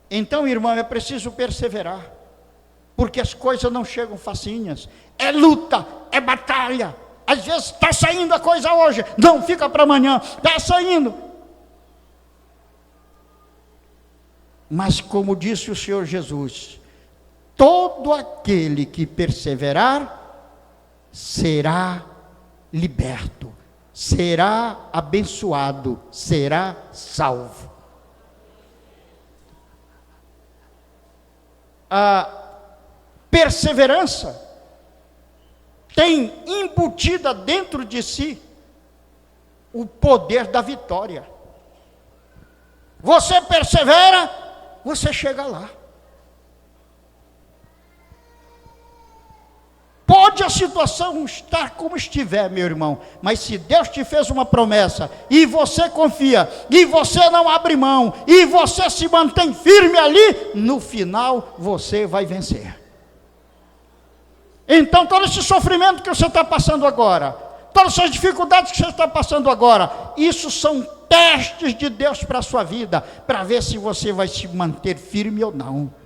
Então, irmão, é preciso perseverar, porque as coisas não chegam facinhas. É luta, é batalha. Às vezes está saindo a coisa hoje, não fica para amanhã, está saindo. Mas como disse o Senhor Jesus, todo aquele que perseverar será liberto, será abençoado, será salvo. A perseverança tem embutida dentro de si o poder da vitória. Você persevera, você chega lá. Pode a situação estar como estiver, meu irmão, mas se Deus te fez uma promessa, e você confia, e você não abre mão, e você se mantém firme ali, no final você vai vencer. Então todo esse sofrimento que você está passando agora, todas essas dificuldades que você está passando agora, isso são testes de Deus para a sua vida, para ver se você vai se manter firme ou não.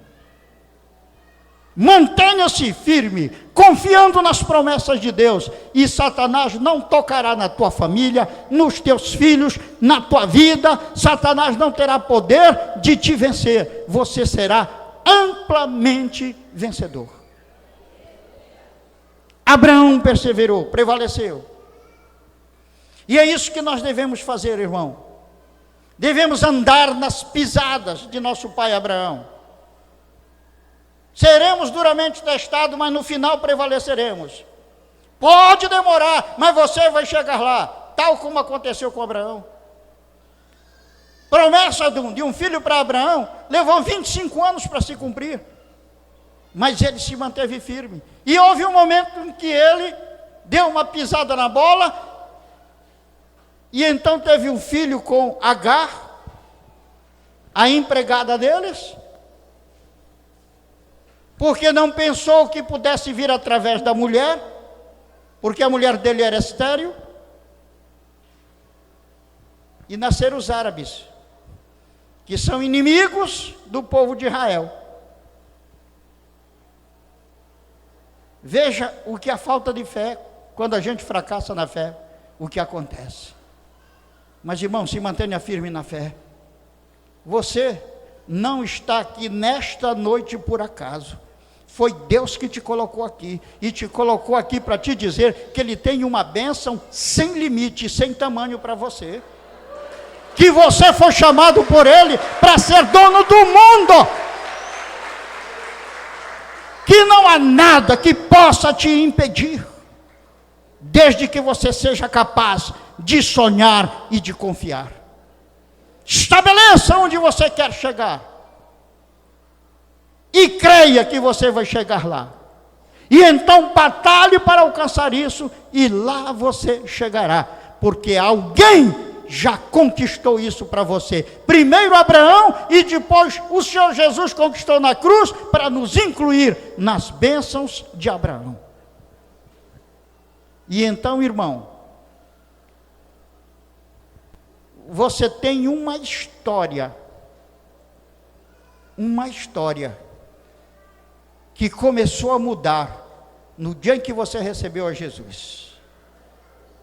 Mantenha-se firme, confiando nas promessas de Deus, e Satanás não tocará na tua família, nos teus filhos, na tua vida. Satanás não terá poder de te vencer, você será amplamente vencedor. Abraão perseverou, prevaleceu, e é isso que nós devemos fazer, irmão. Devemos andar nas pisadas de nosso pai Abraão. Seremos duramente testados, mas no final prevaleceremos. Pode demorar, mas você vai chegar lá, tal como aconteceu com Abraão. Promessa de um filho para Abraão levou 25 anos para se cumprir, mas ele se manteve firme. E houve um momento em que ele deu uma pisada na bola, e então teve um filho com Agar, a empregada deles, porque não pensou que pudesse vir através da mulher, porque a mulher dele era estéril. E nasceram os árabes, que são inimigos do povo de Israel. Veja o que é a falta de fé, quando a gente fracassa na fé, o que acontece. Mas, irmão, se mantenha firme na fé. Você não está aqui nesta noite por acaso. Foi Deus que te colocou aqui, e te colocou aqui para te dizer que Ele tem uma bênção sem limite, sem tamanho para você. Que você foi chamado por Ele para ser dono do mundo. Que não há nada que possa te impedir, desde que você seja capaz de sonhar e de confiar. Estabeleça onde você quer chegar e creia que você vai chegar lá. E então batalhe para alcançar isso, e lá você chegará, porque alguém já conquistou isso para você. Primeiro Abraão, e depois o Senhor Jesus conquistou na cruz para nos incluir nas bênçãos de Abraão. E então, irmão, você tem uma história que começou a mudar no dia em que você recebeu a Jesus,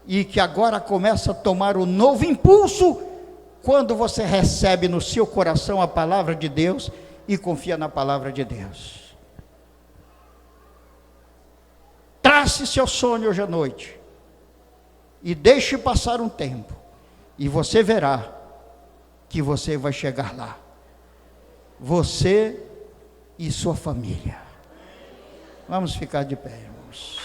e que agora começa a tomar um novo impulso quando você recebe no seu coração a palavra de Deus e confia na palavra de Deus. Trace seu sonho hoje à noite e deixe passar um tempo, e você verá que você vai chegar lá, você e sua família. Vamos ficar de pé, irmãos.